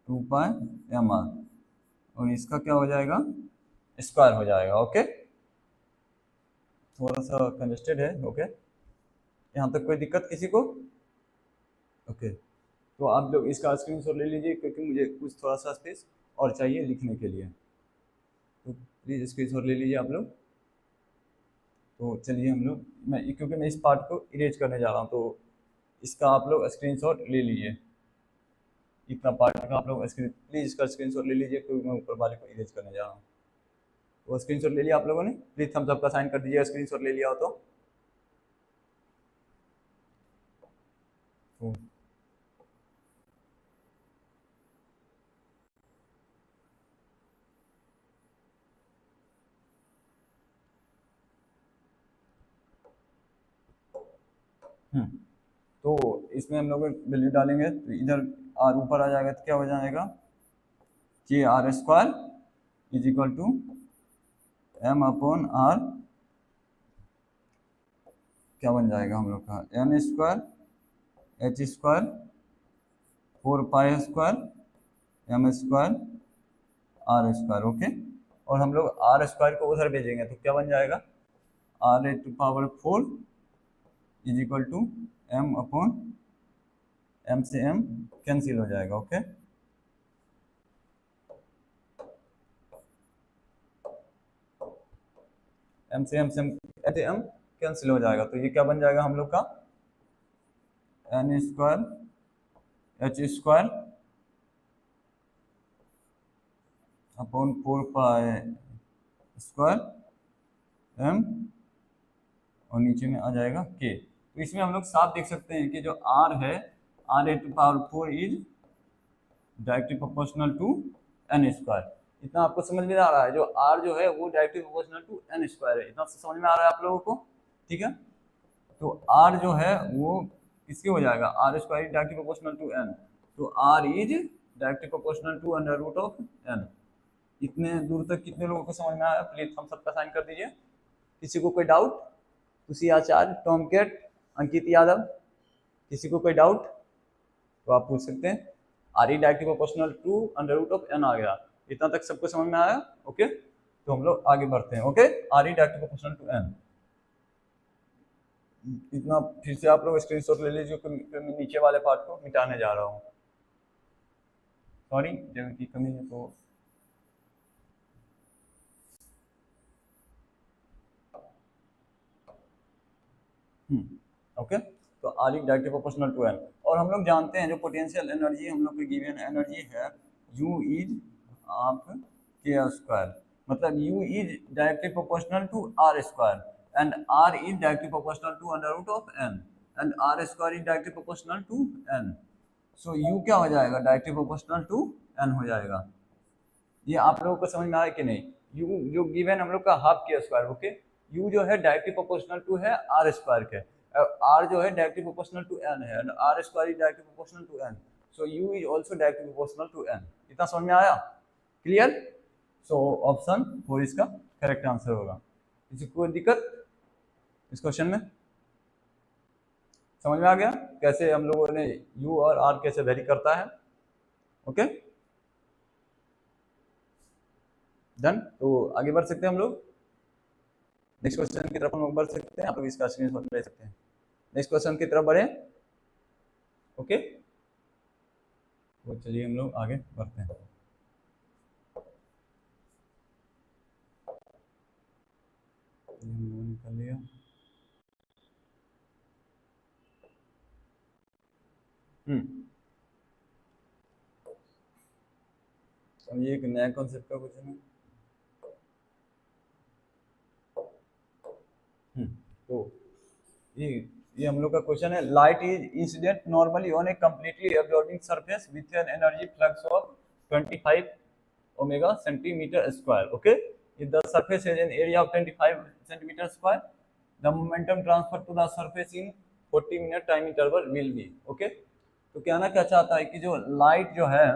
2 pi M r, और इसका क्या हो जाएगा, स्क्वायर हो जाएगा। ओके, थोड़ा सा कंजेस्टेड है। ओके, यहाँ तक कोई दिक्कत किसी को? ओके, तो आप लोग इसका स्क्रीनशॉट ले लीजिए क्योंकि मुझे कुछ थोड़ा सा स्पेस और चाहिए लिखने के लिए, तो प्लीज़ स्क्रीनशॉट ले लीजिए आप लोग। तो चलिए हम लोग, क्योंकि मैं इस पार्ट को इरेज करने जा रहा हूँ तो इसका आप लोग स्क्रीनशॉट ले लीजिए। इतना पार्ट का आप लोग प्लीज़ इसका स्क्रीनशॉट ले लीजिए क्योंकि मैं ऊपर वाले को इरेज करने जा रहा हूँ। तो स्क्रीनशॉट ले लिया आप लोगों ने? प्लीज़ थम्स अप का साइन कर दीजिए स्क्रीनशॉट ले लिया हो तो। तो इसमें हम लोग वैल्यू डालेंगे तो इधर आर ऊपर आ जाएगा तो क्या हो जाएगा, K R square is equal to M upon R, क्या बन जाएगा हम लोग का, N square H square 4 pi square M square R square. Okay, और हम लोग आर स्क्वायर को उधर भेजेंगे तो क्या बन जाएगा, R A to power 4 is equal to M upon, M से एम कैंसिल हो जाएगा। ओके, एम से एम कैंसिल हो जाएगा तो ये क्या बन जाएगा हम लोग का, N square H square upon 4 pi square M, और नीचे में आ जाएगा के। तो इसमें हम लोग साफ देख सकते हैं कि जो आर है, R A to power 4 is directly proportional to N square. इतना आपको समझ में आ रहा है, जो आर जो है वो directly proportional to N square है। इतना समझ में आ रहा है आप लोगों को? ठीक है, तो आर जो है वो किसके हो जाएगा, r square is directly proportional to n, तो are is directly proportional to under root of n. इतने दूर तक कितने लोगों को समझ में आया? प्लीज हम सबका साइन कर दीजिए। किसी को कोई doubt? Tushi Acharya, Tom Kate, Ankit Yadav, किसी को कोई डाउट तो आप पूछ सकते हैं। R E directly proportional to under root of n आ गया। इतना तक सबको समझ में आया? ओके, तो हम लोग आगे बढ़ते हैं। Okay, R E directly proportional to N, इतना फिर से आप लोग स्क्रीनशॉट ले लीजिए क्योंकि मैं नीचे वाले पार्ट को मिटाने जा रहा हूँ। सॉरी, जगह की कमी है तो ओके, तो are is directly proportional to N. और हम लोग जानते हैं जो पोटेंशियल एनर्जी हम लोग की गिवन एनर्जी है U is of K square, मतलब U is directly proportional to R square and R is directly proportional to under root of N and R square is directly proportional to N. So U क्या हो जाएगा, directly proportional to N हो जाएगा। ये आप लोगों को समझ में आया कि नहीं? यू जो गिवन हम लोग का हाफ के स्क्वायर, ओके, यू जो है डायरेक्टली प्रोपोर्शनल टू है आर स्क्वायर के, आर जो है डायरेक्टली प्रोपोर्शनल टू एन है and R square is directly proportional to N, so U is also directly proportional to N. इतना समझ में आया? क्लियर? सो ऑप्शन 4 इसका करेक्ट आंसर होगा। किसी को कोई दिक्कत इस क्वेश्चन में? समझ में आ गया कैसे हम लोगों ने यू और आर कैसे वेरी करता है? Okay done. तो आगे बढ़ सकते हैं हम लोग, नेक्स्ट क्वेश्चन की तरफ हम लोग बढ़ सकते हैं। आप लोग इसका स्क्रीनशॉट ले सकते हैं, नेक्स्ट क्वेश्चन की तरफ बढ़े। ओके तो चलिए हम लोग आगे बढ़ते हैं। निकल लिया। ये एक नया कॉन्सेप्ट का क्वेश्चन है। तो ये हम लोग का क्वेश्चन है, light is incident normally on A completely absorbing surface with an energy flux of 25 omega centimetre square. Okay, if the surface has an area of 25 centimeter square, the momentum transfer to the surface in 40 minute time interval will be। Okay, तो कहना क्या चाहता है कि जो light जो है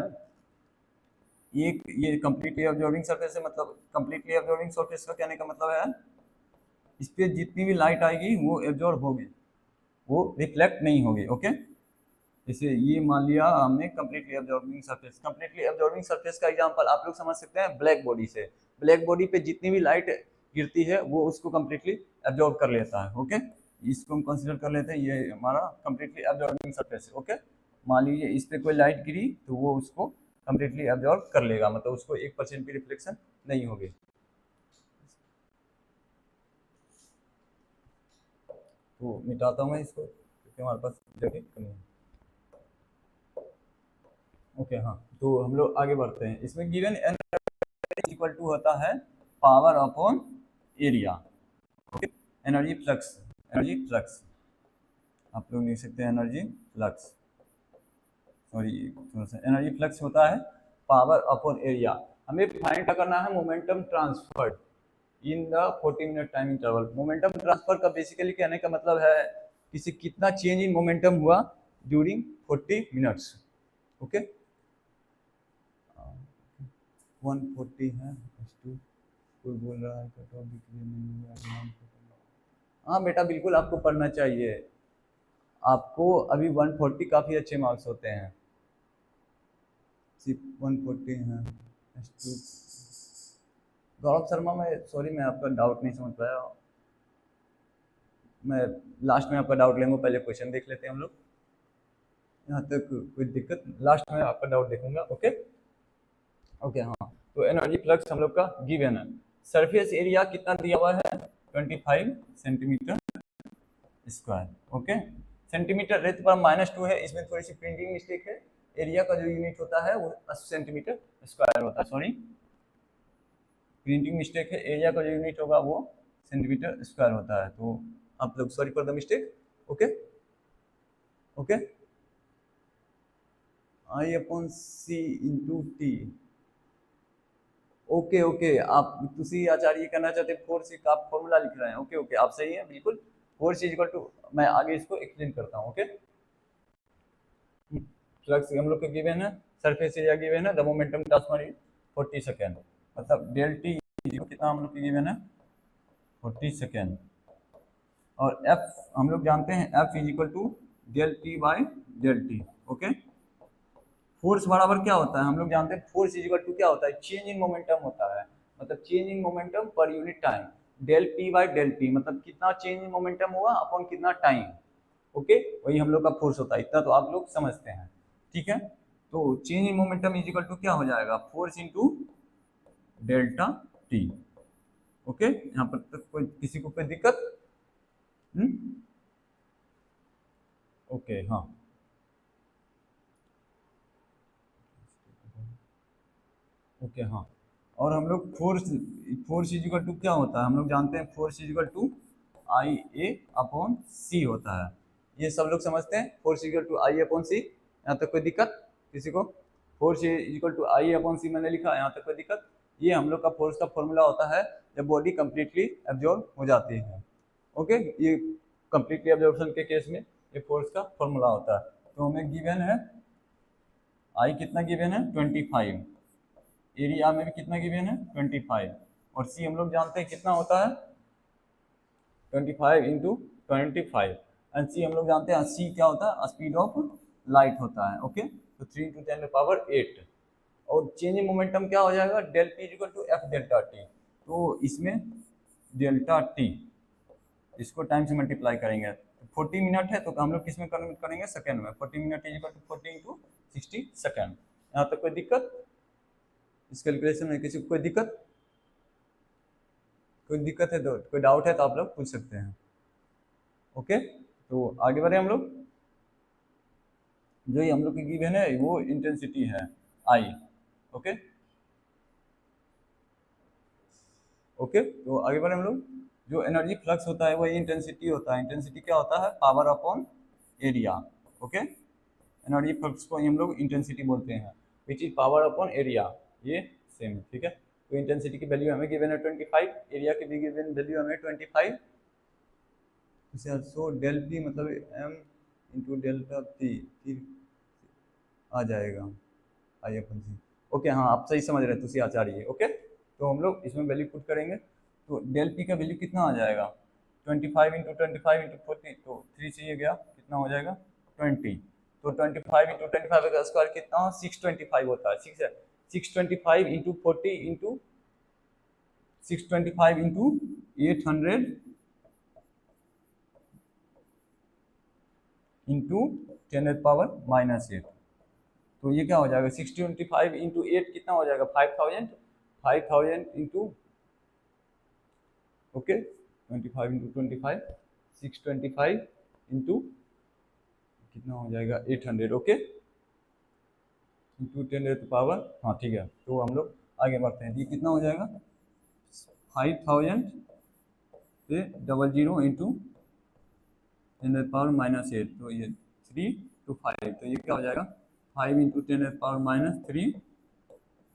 ये कंप्लीटली अब्जॉर्बिंग सरफेस है, मतलब कंप्लीटली अब्जॉर्बिंग सरफेस का कहने का मतलब है इस पे जितनी भी लाइट आएगी वो एब्जॉर्ब होगी, वो रिफ्लेक्ट नहीं होगी। ओके, जैसे ये मान लिया हमने completely absorbing surface, completely absorbing surface का एग्जांपल आप लोग समझ सकते हैं ब्लैक बॉडी से। ब्लैक बॉडी पे जितनी भी लाइट गिरती है वो उसको कंप्लीटली एब्जॉर्ब कर लेता है। ओके, इसको हम कंसीडर कर लेते हैं ये हमारा कंप्लीटली अब्जॉर्बिंग सरफेस है। ओके, मान लीजिए इस पे कोई लाइट गिरी तो वो उसको कंप्लीटली एब्जॉर्ब कर लेगा, मतलब उसको 1% भी रिफ्लेक्शन नहीं होगी। तो मिटाता हूँ मैं इसको क्योंकि हमारे पास जगह कमी है। ओके हाँ, तो हम लोग आगे बढ़ते हैं। इसमें गिवन एनर्जी इक्वल टू होता है power upon area. Okay, energy flux, energy flux आप लोग लिख सकते हैं एनर्जी फ्लक्स, सॉरी थोड़ा सा, एनर्जी फ्लक्स होता है पावर अपॉन एरिया। हमें फाइंड करना है momentum transferred in the 40 minute time interval. Momentum transfer का बेसिकली कहने का मतलब है किसी कितना चेंज इन मोमेंटम हुआ ड्यूरिंग 40 मिनट्स। ओके 140 है, कोई बोल रहा है कट ऑफ नहीं हुआ। हाँ बेटा बिल्कुल आपको पढ़ना चाहिए, आपको अभी 140 काफ़ी अच्छे मार्क्स होते हैं, सिर्फ 140 हैं। गौरव शर्मा, मैं आपका डाउट नहीं समझ पाया, मैं लास्ट में आपका डाउट लेंगे, पहले क्वेश्चन देख लेते हैं हम लोग। यहाँ तक कोई दिक्कत, लास्ट में आपका डाउट देखूंगा। ओके ओके हाँ, तो एनर्जी फ्लक्स हम लोग का गिवन है। सरफेस एरिया कितना दिया हुआ है 25 सेंटीमीटर स्क्वायर। ओके, सेंटीमीटर रेत पर -2 है, इसमें थोड़ी सी प्रिंटिंग मिस्टेक है। एरिया का जो यूनिट होता है वो 80 सेंटीमीटर स्क्वायर होता है, सॉरी प्रिंटिंग मिस्टेक है। एरिया का जो यूनिट होगा वो सेंटीमीटर स्क्वायर होता है, तो आप लोग sorry for the mistake. Okay okay, I upon C into T. Okay okay, आप तुसी आचार्य कहना चाहते हैं फोर्स का आप फॉर्मूला लिख रहे हैं। ओके ओके, आप सही है बिल्कुल। फोर्स इज इक्वल टू, मैं आगे इसको एक्सप्लेन करता हूँ। ओके, फ्लक्स हम लोग को गिवन है, सरफेस एरिया गिवन है, the momentum transfer in 40 second, मतलब डेल टी कितना हम लोग को गिवन है 40 सेकेंड। और एफ हम लोग जानते हैं F is equal to del T by del T. Okay, force बराबर क्या होता है हम लोग जानते हैं, फोर्स इज इक्वल टू क्या होता है, चेंज इन मोमेंटम होता है, मतलब change in momentum per unit time. Del P by del T मतलब कितना चेंज इन मोमेंटम हुआ अपॉन कितना टाइम। ओके, वही हम लोग का फोर्स होता है, इतना तो आप लोग समझते हैं। ठीक है, तो change in momentum is equal to क्या हो जाएगा, force into delta T. Okay, यहाँ पर तक कोई किसी को कोई दिक्कत? ओके हाँ, ओके हाँ। और हम लोग फोर्स इजिकल टू क्या होता है, हम लोग जानते हैं force is equal to I a upon c होता है। ये सब लोग समझते हैं, force is equal to I upon c. यहाँ तक कोई दिक्कत किसी को? Force is equal to I upon c मैंने लिखा, यहाँ तक कोई दिक्कत? ये हम लोग का फोर्स का फॉर्मूला होता है जब बॉडी कंप्लीटली एब्जॉर्ब हो जाती है। ओके, ये कंप्लीटली एब्जॉर्प्शन के केस में ये फोर्स का फॉर्मूला होता है। तो हमें गिवन है आई कितना गिवन है 25, एरिया में भी कितना गिवन है 25, और सी हम लोग जानते हैं कितना होता है 25 इंटू 25, एंड सी हम लोग जानते हैं सी क्या होता है, स्पीड ऑफ लाइट होता है। ओके, तो 3 इंटू 10⁸ और चेंज इन मोमेंटम क्या हो जाएगा, del P equal to F delta T. तो इसमें डेल्टा टी इसको टाइम से मल्टीप्लाई करेंगे, 40 मिनट है तो हम लोग किस में कन्वर्ट करेंगे, सेकंड में। 40 minute equal to 40 into 60 second. यहाँ तक कोई दिक्कत इस कैलकुलेशन में? किसी को कोई दिक्कत? कोई दिक्कत है तो, कोई डाउट है तो आप लोग पूछ सकते हैं। ओके, तो आगे बढ़े हम लोग। जो ये हम लोग की गिवन है वो इंटेंसिटी है आई। ओके ओके, तो आगे बढ़े हम लोग। जो एनर्जी फ्लक्स होता है वो इंटेंसिटी होता है। इंटेंसिटी क्या होता है, power upon area. Okay, energy flux को हम लोग इंटेंसिटी बोलते हैं, which is power upon area, ये सेम है। ठीक है, तो इंटेंसिटी की वैल्यू हमें गिवन है 25, एरिया की भी गिवन वैल्यू हमें 25। सो डेल पी मतलब एम इंटू डेल्टा पी फिर आ जाएगा आई अपन सी। ओके हाँ, आप सही समझ रहे हैं, तुसी आचार्य। ओके, तो हम लोग इसमें वैल्यू पुट करेंगे तो डेल पी का वैल्यू कितना आ जाएगा 25 इंटू 25 इंटू 40, तो 3 से ये गया कितना हो जाएगा 20। तो 25 इंटू 25 का स्क्वायर कितना 625 होता है। 625 इंटू 40 इंटू 625 इंटू 800 इंटू 10⁻⁻8। तो ये क्या हो जाएगा 625 इंटू 8 कितना हो जाएगा 5000। 5000 इंटू ओके 25 इंटू 25 625 इंटू कितना हो जाएगा 800। ओके, इंटू 10⁻, हाँ ठीक है। तो हम लोग आगे बढ़ते हैं, ये कितना हो जाएगा 5000 से 00 इंटू 10⁻⁻8, तो ये 3 to 5, तो ये क्या हो जाएगा 5 इंटू 10⁻³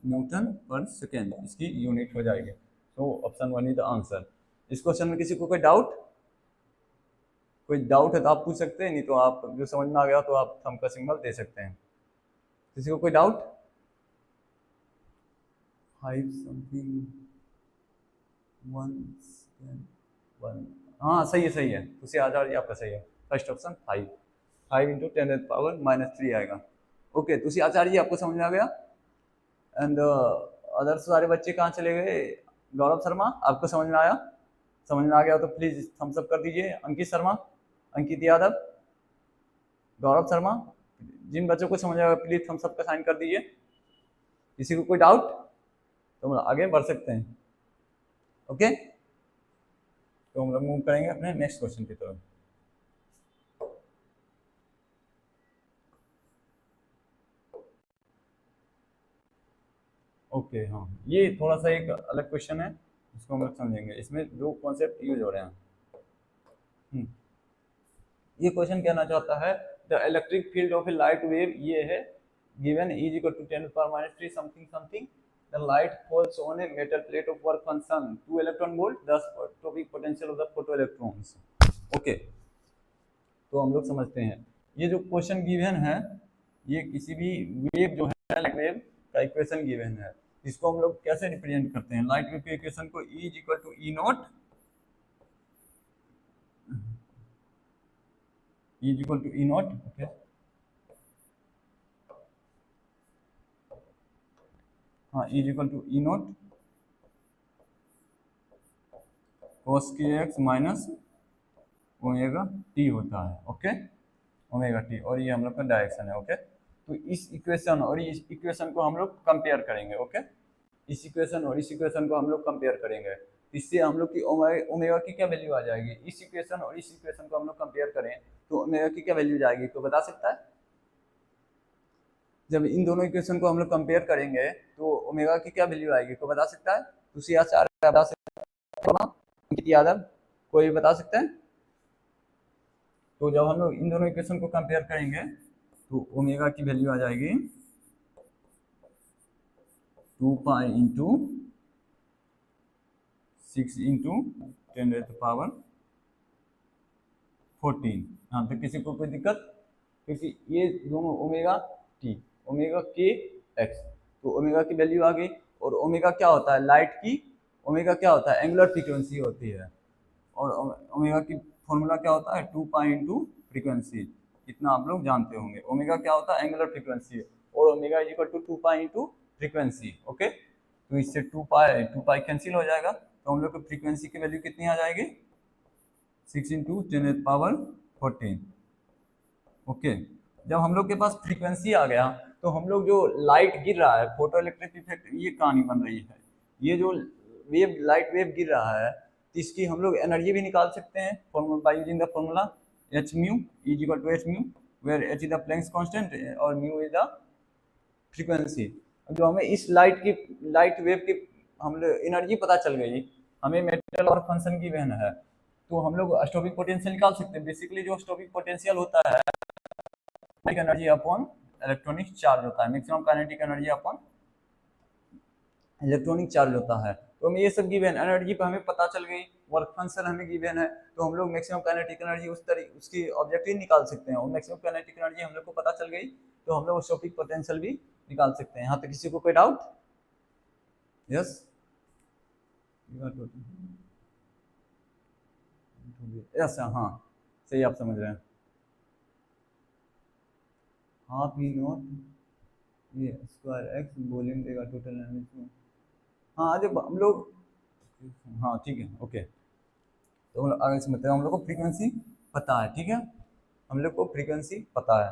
न्यूटन पर सेकेंड, इसकी यूनिट हो जाएगी। तो ऑप्शन 1 इज द आंसर। इस क्वेश्चन में किसी को कोई डाउट? कोई डाउट है तो आप पूछ सकते हैं, नहीं तो आप जो समझ में आ गया तो आप थंब का सिग्नल दे सकते हैं। किसी को कोई डाउट? 5 समथिंग 1 हाँ सही है, सही है, उसे आ जा रही है, आपका सही है। फर्स्ट ऑप्शन 5 इंटू 10⁻³ आएगा। ओके, तो उसी आचार्य आपको समझ में आ गया। एंड अदर्स सारे बच्चे कहाँ चले गए? गौरव शर्मा, आपको समझ में आया? समझ में आ गया तो प्लीज थम्स अप कर दीजिए। अंकित शर्मा, अंकित यादव, गौरव शर्मा, जिन बच्चों को समझ आएगा प्लीज थम्स अप का साइन कर दीजिए। किसी को कोई डाउट तो हम आगे बढ़ सकते हैं। ओके, तो हम लोग मूव करेंगे अपने नेक्स्ट क्वेश्चन की तरफ। ओके हाँ, ये थोड़ा सा एक अलग क्वेश्चन है, इसको हम लोग समझेंगे। इसमें दो कॉन्सेप्ट यूज हो रहे हैं। ये क्वेश्चन कहना चाहता है the electric field of a light wave, ये है given is equal to 10⁻³ something something, the light falls on a metal plate of work function 2 electron volt, the stopping potential of the photoelectrons. Okay, तो हम लोग समझते हैं ये जो question given है, ये किसी भी वेव जो है लाइट वेव का इक्वेशन गिवन है, इसको हम लोग कैसे रिप्रेजेंट करते हैं? लाइट वेव के इक्वेशन को E is equal to E naught okay, हाँ E equal to E naught cos kx minus omega T होता है। ओके, ओमेगा टी, और ये हम लोग का डायरेक्शन है। ओके, तो इस इक्वेशन और इस इक्वेशन को हम लोग कंपेयर करेंगे। ओके, इस इक्वेशन और इस इक्वेशन को हम लोग कंपेयर करेंगे। इससे हम लोग की ओमेगा की क्या वैल्यू आ जाएगी, इस इक्वेशन और इस इक्वेशन को हम लोग कंपेयर करें तो ओमेगा की क्या वैल्यू जाएगी, तो बता सकता है? जब इन दोनों इक्वेशन को हम लोग कंपेयर करेंगे तो ओमेगा की क्या वैल्यू आएगी, तो बता सकता है? तुसी आचार्य बता सकते हैं, अंकित यादव, कोई बता सकते हैं? तो जब हम लोग इन दोनों इक्वेशन को कंपेयर करेंगे तो ओमेगा की वैल्यू आ जाएगी 2 पाई इंटू 6 इंटू 10⁻14। हाँ, तो किसी को कोई दिक्कत? क्योंकि ये दोनों ओमेगा टी, ओमेगा के एक्स, तो ओमेगा की वैल्यू आ गई। और ओमेगा क्या होता है? लाइट की ओमेगा क्या होता है? एंगुलर फ्रीक्वेंसी होती है। और ओमेगा की फॉर्मूला क्या होता है? 2 पाई इंटू फ्रीक्वेंसी। इतना आप लोग जानते होंगे। ओमेगा क्या होता है? Angular frequency. और omega is equal to 2 pi into frequency. Okay, तो इससे 2 पाई कैंसिल हो जाएगा, तो हम लोग को फ्रीक्वेंसी की वैल्यू कितनी आ जाएगी? 6 इंटू 10⁻14। ओके, जब हम लोग के पास फ्रीक्वेंसी आ गया तो हम लोग जो लाइट गिर रहा है, फोटो इलेक्ट्रिक इफेक्ट, ये कहानी बन रही है। ये जो वेव, लाइट वेव गिर रहा है, इसकी हम लोग एनर्जी भी निकाल सकते हैं formula by using the formula H mu is equal to H mu, where H is the Planck's constant और म्यू इज द फ्रीक्वेंसी। जो हमें इस लाइट वेव की हम लोग एनर्जी पता चल गई, हमें मेटल और फंक्शन की वहन है, तो हम लोग स्टॉपिक पोटेंशियल निकाल सकते हैं। बेसिकली जो स्टॉपिक पोटेंशियल होता है एनर्जी अपॉन इलेक्ट्रॉनिक चार्ज होता है, maximum kinetic energy upon electronic charge होता है। तो हमें ये सब गिवन एनर्जी पर हमें पता चल गई, वर्क फंक्शन हमें गिवन है, तो हम लोग मैक्सिमम काइनेटिक एनर्जी उसकी ऑब्जेक्टिव निकाल सकते हैं। और मैक्सिमम काइनेटिक एनर्जी हम लोग को पता चल गई तो हम लोग स्टॉपिक पोटेंशियल भी निकाल सकते हैं। यहाँ तक किसी को कोई डाउट? यस, यस, हाँ, सही आप समझ रहे हैं। हाफ ई नॉट ये स्क्वायर एक्स वॉल्यूम देगा टोटल एनर्जी। हाँ, जब हम लोग, हाँ ठीक है, ओके, तो हम लोग आगे समझते हैं। हम लोग को फ्रीक्वेंसी पता है, ठीक है, हम लोग को फ्रीक्वेंसी पता है।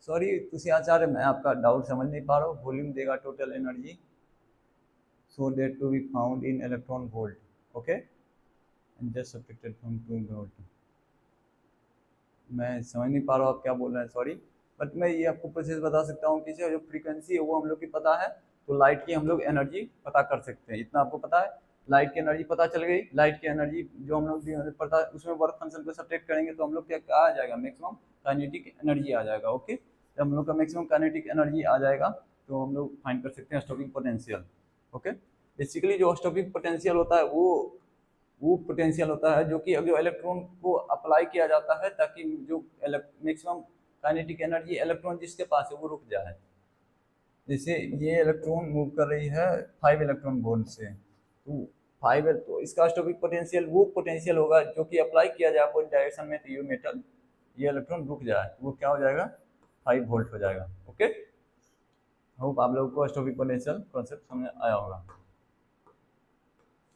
सॉरी तुसी आचार्य, मैं आपका डाउट समझ नहीं पा रहा हूँ। वॉल्यूम देगा total energy so that to be found in electron volt, okay, and just subtracted from 2 volt. मैं समझ नहीं पा रहा हूँ आप क्या बोल रहे हैं, सॉरी, बट मैं ये आपको प्रोसेस बता सकता हूँ कि जो फ्रीक्वेंसी है वो हम लोग की पता है, तो लाइट की हम लोग एनर्जी पता कर सकते हैं। इतना आपको पता है, लाइट की एनर्जी पता चल गई। लाइट की एनर्जी जो हम लोग पता है उसमें वर्क फंक्शन को सब्ट्रैक्ट करेंगे तो हम लोग क्या आ जाएगा? मैक्सिमम काइनेटिक एनर्जी आ जाएगा। ओके, जब हम लोग का मैक्सिमम काइनेटिक एनर्जी आ जाएगा तो हम लोग फाइंड कर सकते हैं स्टॉपिंग पोटेंशियल। ओके, बेसिकली जो स्टॉपिंग पोटेंशियल होता है वो पोटेंशियल होता है जो कि जो इलेक्ट्रॉन को अप्लाई किया जाता है ताकि जो मैक्सिमम काइनेटिक एनर्जी इलेक्ट्रॉन जिसके पास है वो रुक जाए। जैसे ये इलेक्ट्रॉन मूव कर रही है 5 इलेक्ट्रॉन वोल्ट से, तो 5 है, तो इसका स्टॉपिक पोटेंशियल वो पोटेंशियल होगा जो कि अप्लाई किया जाए अपोजिट डायरेक्शन में, तो ये मेटल, ये इलेक्ट्रॉन रुक जाए, तो वो क्या हो जाएगा? 5 वोल्ट हो जाएगा। ओके, होप आप लोगों को स्टॉपिक पोटेंशियल कॉन्सेप्ट समझ आया होगा।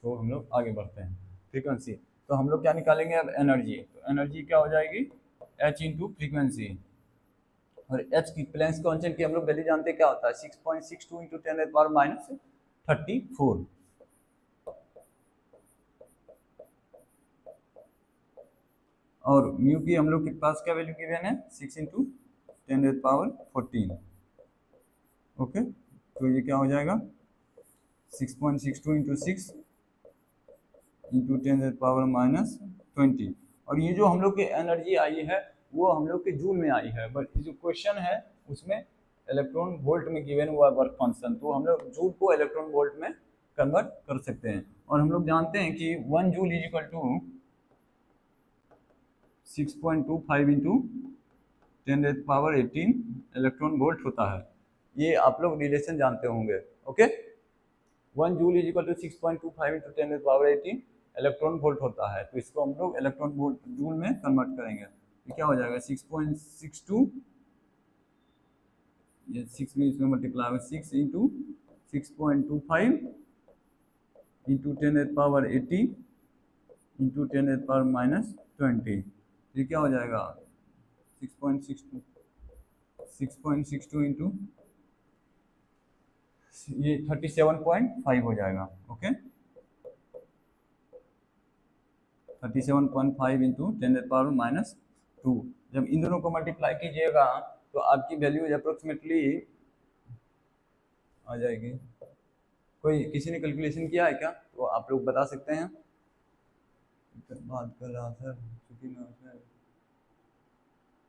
तो हम लोग आगे बढ़ते हैं। फ्रीक्वेंसी, तो हम लोग क्या निकालेंगे अब? एनर्जी। तो एनर्जी क्या हो जाएगी? H into frequency. और एच की प्लैंक्स कांस्टेंट की हम लोग वैल्यू जानते हैं क्या होता है? 6.62 इंटू 10⁻−34। और म्यू की हम लोग के पास क्या वैल्यू गिवन है? 6 इंटू 10⁻14। ओके, तो ये क्या हो जाएगा? 6.62 इंटू 6 इंटू 10⁻−20। और ये जो हम लोग की एनर्जी आई है वो हम लोग के जूल में आई है, बट जो क्वेश्चन है उसमें इलेक्ट्रॉन वोल्ट में गिवन हुआ वर्क फंक्शन, तो हम लोग जूल को इलेक्ट्रॉन वोल्ट में कन्वर्ट कर सकते हैं। और हम लोग जानते हैं कि 1 joule is equal to 6.25 into 10⁻18 electron volt होता है। ये आप लोग रिलेशन जानते होंगे। Okay, 1 joule is equal to 6.25 into 10⁻18 electron volt होता है, तो इसको हम लोग इलेक्ट्रॉन वोल्ट जूल में कन्वर्ट करेंगे। तो क्या हो जाएगा? 6.62, ये 6 में इसमें मल्टीप्लाई होगा, 6 इंटू 6.25 इंटू 10⁻18 इंटू 10⁻−20। ये क्या हो जाएगा? 6.62 इंटू ये 37.5 हो जाएगा। Okay, 37.5 into 10⁻²। जब इन दोनों को मल्टीप्लाई कीजिएगा तो आपकी वैल्यू अप्रोक्सीमेटली आ जाएगी। किसी ने कैलकुलेशन किया है क्या? तो आप लोग बता सकते हैं। बात कर रहा सर,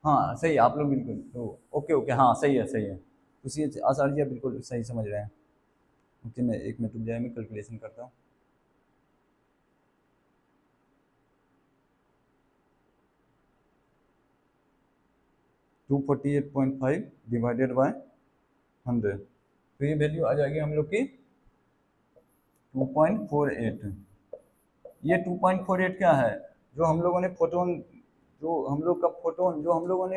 हाँ सही, आप लोग बिल्कुल तो ओके ओके, हाँ सही है सही है। तो आचार्य जी बिल्कुल सही समझ रहे हैं। ओके, मैं एक मिनट रुक जाए, मैं कैलकुलेशन करता हूँ। टू 48.5 डिवाइडेड बाय 100, तो ये वैल्यू आ जाएगी हम लोग की 2.48। ये 2.48 क्या है? जो हम लोगों ने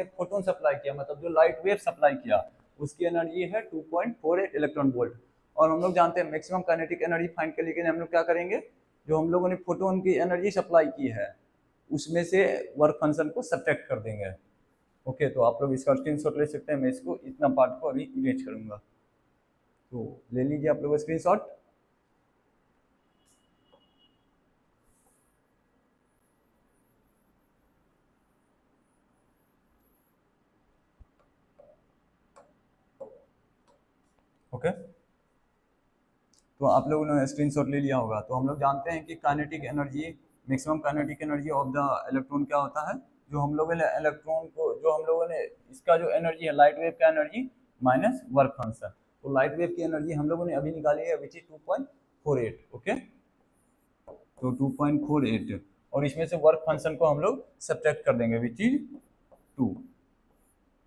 फोटोन सप्लाई किया, मतलब जो लाइट वेव सप्लाई किया, उसकी एनर्जी है 2.48 इलेक्ट्रॉन वोल्ट। और हम लोग जानते हैं मैक्सिमम काइनेटिक एनर्जी फाइंड करने के लिए हम लोग क्या करेंगे, जो हम लोगों ने फोटोन की एनर्जी सप्लाई की है उसमें से वर्क फंक्शन को सब्ट्रैक्ट कर देंगे। ओके, तो आप लोग इसका स्क्रीनशॉट ले सकते हैं। मैं इसको इतना पार्ट को अभी इरेज करूंगा, तो ले लीजिए आप लोग स्क्रीनशॉट। ओके, तो आप लोगों ने स्क्रीनशॉट ले लिया होगा। तो हम लोग जानते हैं कि kinetic energy, maximum kinetic energy of the electron क्या होता है, जो हम लोगों ने इलेक्ट्रॉन को, जो हम लोगों ने इसका जो एनर्जी है लाइट वेव का एनर्जी माइनस वर्क फंक्शन, तो लाइट वेव की एनर्जी हम लोगों ने अभी निकाली है विच इज 2.48। ओके, तो 2.48 और इसमें से वर्क फंक्शन को हम लोग सब्ट्रैक्ट कर देंगे विच इज 2।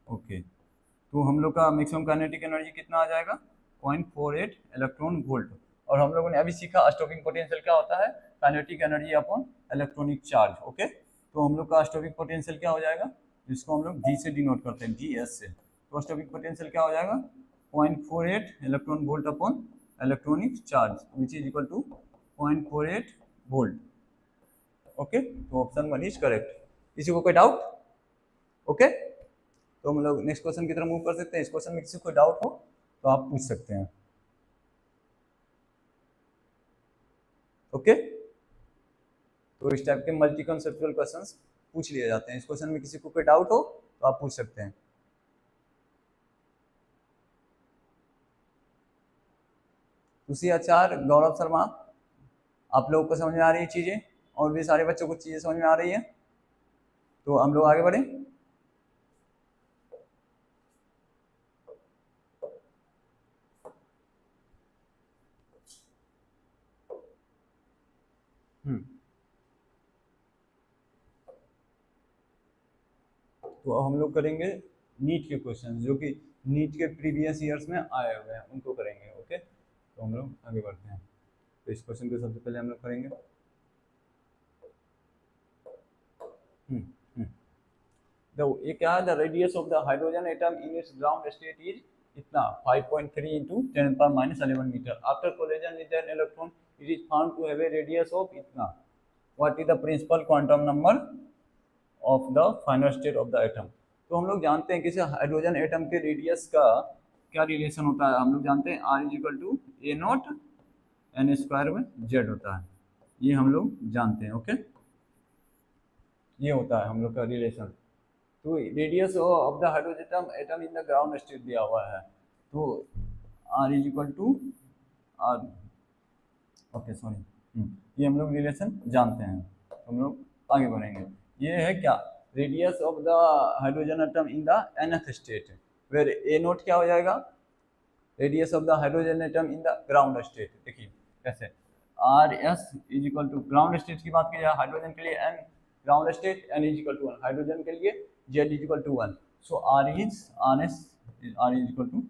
ओके, तो हम लोग का मैक्सिमम काइनेटिक एनर्जी कितना आ जाएगा, 0.48 इलेक्ट्रॉन वोल्ट। और हम लोगों ने अभी सीखा स्टॉकिंग पोटेंशियल क्या होता है, kinetic energy upon electronic charge. Okay, तो हम लोग का स्टॉकिंग पोटेंशियल क्या हो जाएगा, जिसको हम लोग जी से डिनोट करते हैं, जी एस से। तो स्टॉकिंग पोटेंशियल क्या हो जाएगा, 0.48 electron volt upon electronic charge which is equal to 0.48 volt. Okay, तो ऑप्शन 1 इज करेक्ट। किसी को कोई डाउट? ओके, तो हम लोग नेक्स्ट क्वेश्चन की तरफ मूव कर सकते हैं। इस क्वेश्चन में किसी को डाउट हो तो आप पूछ सकते हैं। ओके, तो इस टाइप के मल्टी कंसेप्चुअल क्वेश्चंस पूछ लिए जाते हैं। इस क्वेश्चन में किसी को कोई डाउट हो तो आप पूछ सकते हैं। तुलसी आचार्य, गौरव शर्मा, आप लोगों को समझ में आ रही है चीजें, और भी सारे बच्चों को चीजें समझ में आ रही है, तो हम लोग आगे बढ़े। तो अब हम लोग करेंगे नीट के क्वेश्चन, जो कि नीट के प्रीवियस ईयर्स में आए हुए हैं, उनको करेंगे। ओके, तो हम लोग आगे बढ़ते हैं। तो इस क्वेश्चन को सबसे पहले हम लोग करेंगे। ये क्या है, the radius of the hydrogen atom in its ground state is इतना 5.3 into 10⁻11 metre. After collision with an electron it is found to have a radius of इतना। What is the principal quantum number of the final state of the atom. तो हम लोग जानते हैं कि hydrogen atom के radius का क्या रिलेशन होता है, हम लोग जानते हैं R is equal to A naught N square में जेड होता है, ये हम लोग जानते हैं। ओके, ये होता है हम लोग का रिलेशन। तो radius of the hydrogen atom in the ground state दिया हुआ है, तो R is equal to R, okay sorry, ये हम लोग रिलेशन जानते हैं। हम लोग आगे बढ़ेंगे। ये है क्या, radius of the hydrogen atom in the nth state, where A naught क्या हो जाएगा, radius of the hydrogen atom in the ground state. देखिए कैसे, R S is equal to ground state की बात की जाए हाइड्रोजन के लिए N ground state, N is equal to 1, hydrogen के लिए Z is equal to 1। So R is equal to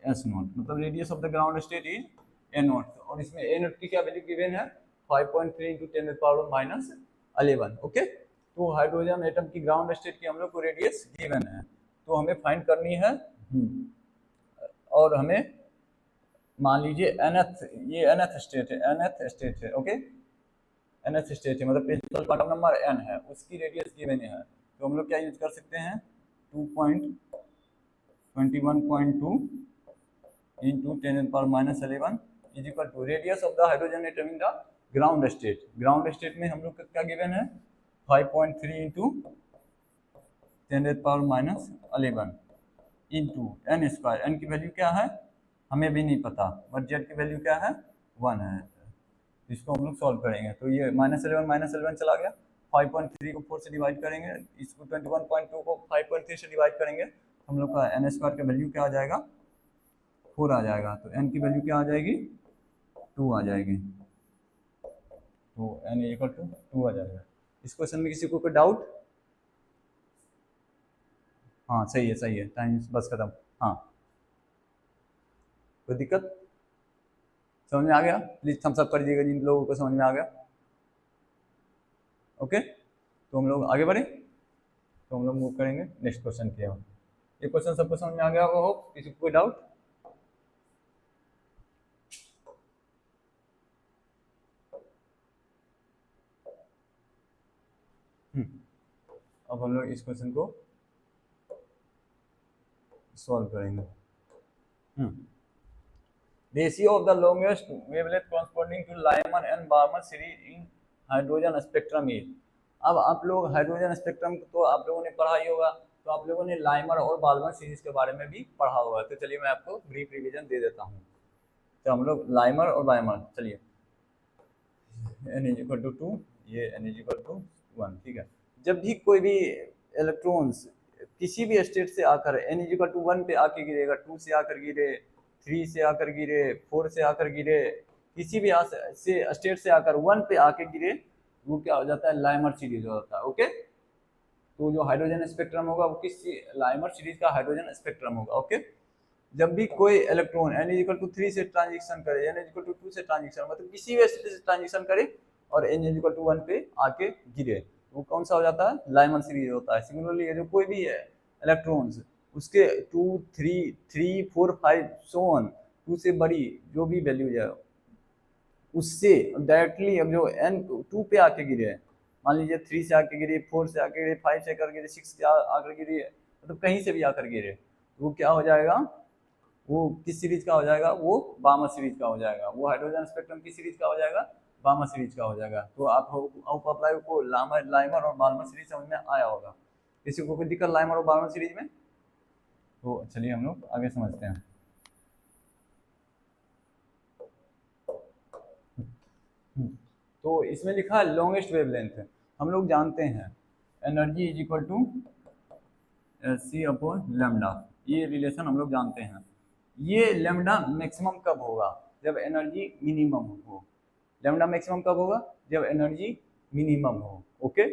S naught, मतलब radius of the ground state is a note. और इसमें ए नोट की क्या वैल्यू गिवन है, 5.3 into 10⁻11। ओके, तो hydrogen atom की ग्राउंड स्टेट की हम लोग को रेडियस गिवन है, तो हमें फाइंड करनी है। और हमें मान लीजिए nth, ये nth स्टेट है, nth स्टेट है। ओके, nth स्टेट है, मतलब प्रिंसिपल क्वांटम नंबर n है, उसकी रेडियस गिवन है। तो हम लोग क्या यूज कर सकते हैं, 2.21.2 into 10⁻11 is equal to radius of the hydrogen atom in the ground state, ground state में हम लोग का क्या गिवन है 5.3 into 10⁻⁻11 into N square. N की वैल्यू क्या है हमें भी नहीं पता, बट जेड की वैल्यू क्या है 1 है। इसको हम लोग सॉल्व करेंगे तो ये -11 चला गया, 5.3 को 4 से डिवाइड करेंगे, इसको 21.2 को 5.3 से डिवाइड करेंगे, हम लोग का एन स्क्वायर का वैल्यू क्या आ जाएगा 4 आ जाएगा। तो एन की वैल्यू क्या आ जाएगी 2 आ जाएगी, तो एन इक्वल टू 2 आ जाएगा। इस क्वेश्चन में किसी को कोई डाउट? हाँ सही है, सही है, टाइम बस खत्म। हाँ कोई दिक्कत? समझ में आ गया? प्लीज थम्स अप कर दीजिएगा जिन लोगों को समझ में आ गया। ओके, तो हम लोग आगे बढ़े, तो हम लोग मूव करेंगे नेक्स्ट क्वेश्चन की ओर। ये क्वेश्चन सबको समझ में आ गया होगा, होप किसी को कोई डाउट? अब हम लोग इस क्वेश्चन को सॉल्व करेंगे। Ratio of the longest wavelength corresponding to Lyman and Balmer series in hydrogen spectrum is. अब आप लोग हाइड्रोजन स्पेक्ट्रम तो आप लोगों ने पढ़ा ही होगा, तो आप लोगों ने लाइमर और बार्मर सीरीज के बारे में भी पढ़ा होगा। तो चलिए मैं आपको ब्रीफ रिवीजन दे देता हूँ। तो हम लोग लाइमर और बार्मर, चलिए n इज इक्वल टू 2, ये n इज इक्वल टू 1, ठीक है। जब भी कोई भी इलेक्ट्रॉन्स किसी भी स्टेट से आकर n इज इक्वल टू 1 पे आके गिरेगा, 2 से आकर गिरे, 3 से आकर गिरे, 4 से आकर गिरे, किसी भी से स्टेट से आकर 1 पे आके गिरे, वो क्या हो जाता है लाइमर सीरीज हो जाता है। ओके, तो जो हाइड्रोजन स्पेक्ट्रम होगा वो किस लाइमर सीरीज का हाइड्रोजन स्पेक्ट्रम होगा। ओके, जब भी कोई electron n is equal to 3 से ट्रांजिशन करे, n इज इक्वल टू 2 से ट्रांजिशन, मतलब किसी भी स्टेट से ट्रांजिशन करे और n इज इक्वल टू 1 पे आके गिरे, वो कौन सा हो जाता है लाइमर सीरीज होता है। सिमिलरली जो कोई भी है इलेक्ट्रॉन्स उसके 2, 3, 4, 5 सो ऑन, 2 से बड़ी जो भी वैल्यू है उससे डायरेक्टली, अब जो n 2 पे आके गिरे, मान लीजिए 3 से आके गिरे, 4 से आके गिरे, 5 से आकर गिरे, 6 से आकर गिरे, मतलब कहीं से भी आकर गिरे, वो क्या हो जाएगा, वो किस सीरीज का हो जाएगा, वो बार्मर सीरीज का हो जाएगा। वो हाइड्रोजन स्पेक्ट्रम की सीरीज का हो जाएगा, बार्मर सीरीज का हो जाएगा। तो आप अप्लाई को लाइमर और बार्मर सीरीज समझ में आया होगा। किसी को कोई दिक्कत लाइमर और बार्मर सीरीज में? तो चलिए हम लोग आगे समझते हैं। तो इसमें लिखा है लॉन्गेस्ट वेवलेंथ। हम लोग जानते हैं energy is equal to C upon lambda, ये रिलेशन हम लोग जानते हैं। ये लैम्डा मैक्सिमम कब होगा, जब एनर्जी मिनिमम हो। लैम्डा मैक्सिमम कब होगा, जब एनर्जी मिनिमम हो। ओके,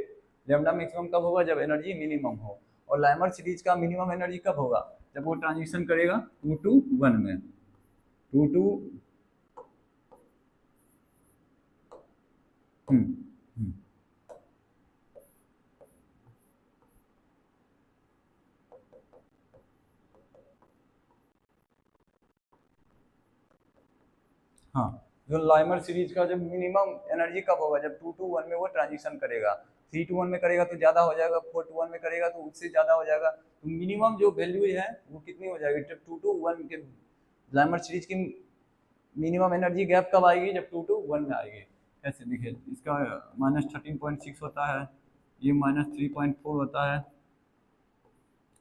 लैम्डा मैक्सिमम कब होगा, जब एनर्जी मिनिमम हो। और लाइमर सीरीज का मिनिमम एनर्जी कब होगा, जब वो ट्रांजिशन करेगा 2 to 1 में, 2 to हाँ, जो लाइमर सीरीज का जब मिनिमम एनर्जी कब होगा, जब 2 to 1 में वो ट्रांजिशन करेगा। 3 to 1 में करेगा तो ज़्यादा हो जाएगा, 4 to 1 में करेगा तो उससे ज़्यादा हो जाएगा। तो मिनिमम जो वैल्यू है वो कितनी हो जाएगी, जब 2 to 1 के लाइमर सीरीज की मिनिमम एनर्जी गैप कब आएगी, जब 2 to 1 में आएगी। कैसे दिखे, इसका -13.6 होता है, ये -3.4 होता है,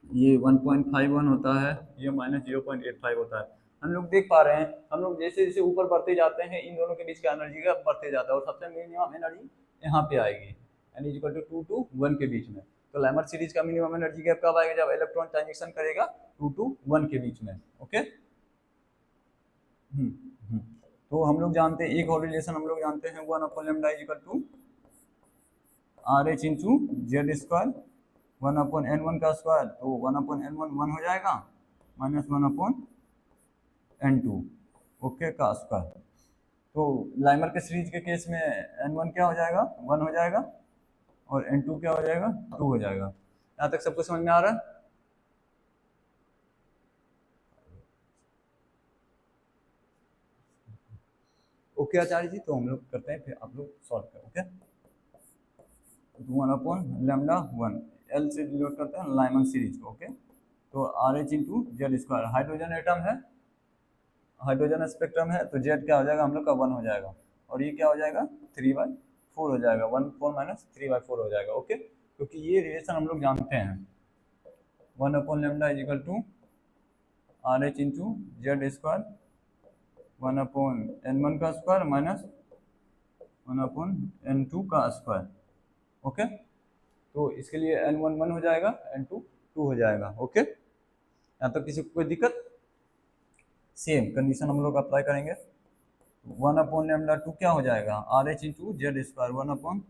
ये 1.51 होता है, ये -0.85 होता है। हम लोग देख पा रहे हैं, हम लोग जैसे जैसे ऊपर बढ़ते जाते हैं इन दोनों के बीच का एनर्जी गैप बढ़ते जाता है, और सबसे मिनिमम एनर्जी यहाँ पे आएगी, n is equal to 2 to 1 के बीच में। तो लाइमर सीरीज का मिनिमम एनर्जी गैप कब आएगा, जब इलेक्ट्रॉन ट्रांजिशन करेगा 2 to 1 के बीच में। ओके, तो हम लोग जानते हैं एक और रिलेशन हम लोग जानते हैं, 1/λ is equal to RH into z square, 1/n1 का स्क्वायर, तो 1/n1 1 हो जाएगा, -1/n2 ओके का स्क्वायर। तो लाइमर के सीरीज के केस में n1 क्या हो जाएगा 1 हो जाएगा, और n2 क्या हो जाएगा 2 हो जाएगा। यहाँ तक सबको समझ में आ रहा है? ओके आचार्य जी, तो हम लोग करते हैं, फिर आप लोग सॉल्व करें। ओके, 1/λ1 L से डिनोट करते हैं लाइमर सीरीज को। ओके, तो RH into z square, hydrogen atom है, हाइड्रोजन स्पेक्ट्रम है, तो जेड क्या हो जाएगा हम लोग का 1 हो जाएगा, और ये क्या हो जाएगा 3/4 हो जाएगा, 1/4 माइनस 3/4 हो जाएगा। ओके, क्योंकि ये रिलेशन हम लोग जानते हैं 1/λ is equal to RH into z square 1/n1 का स्क्वायर माइनस 1/n2 का स्क्वायर। ओके, तो इसके लिए n1 1 हो जाएगा, n2 2 हो जाएगा। ओके, यहाँ तक किसी को कोई दिक्कत? सेम कंडीशन हम लोग अप्लाई करेंगे। 1/λ2 क्या हो जाएगा RH इंटू जेड स्क्वायर 1/,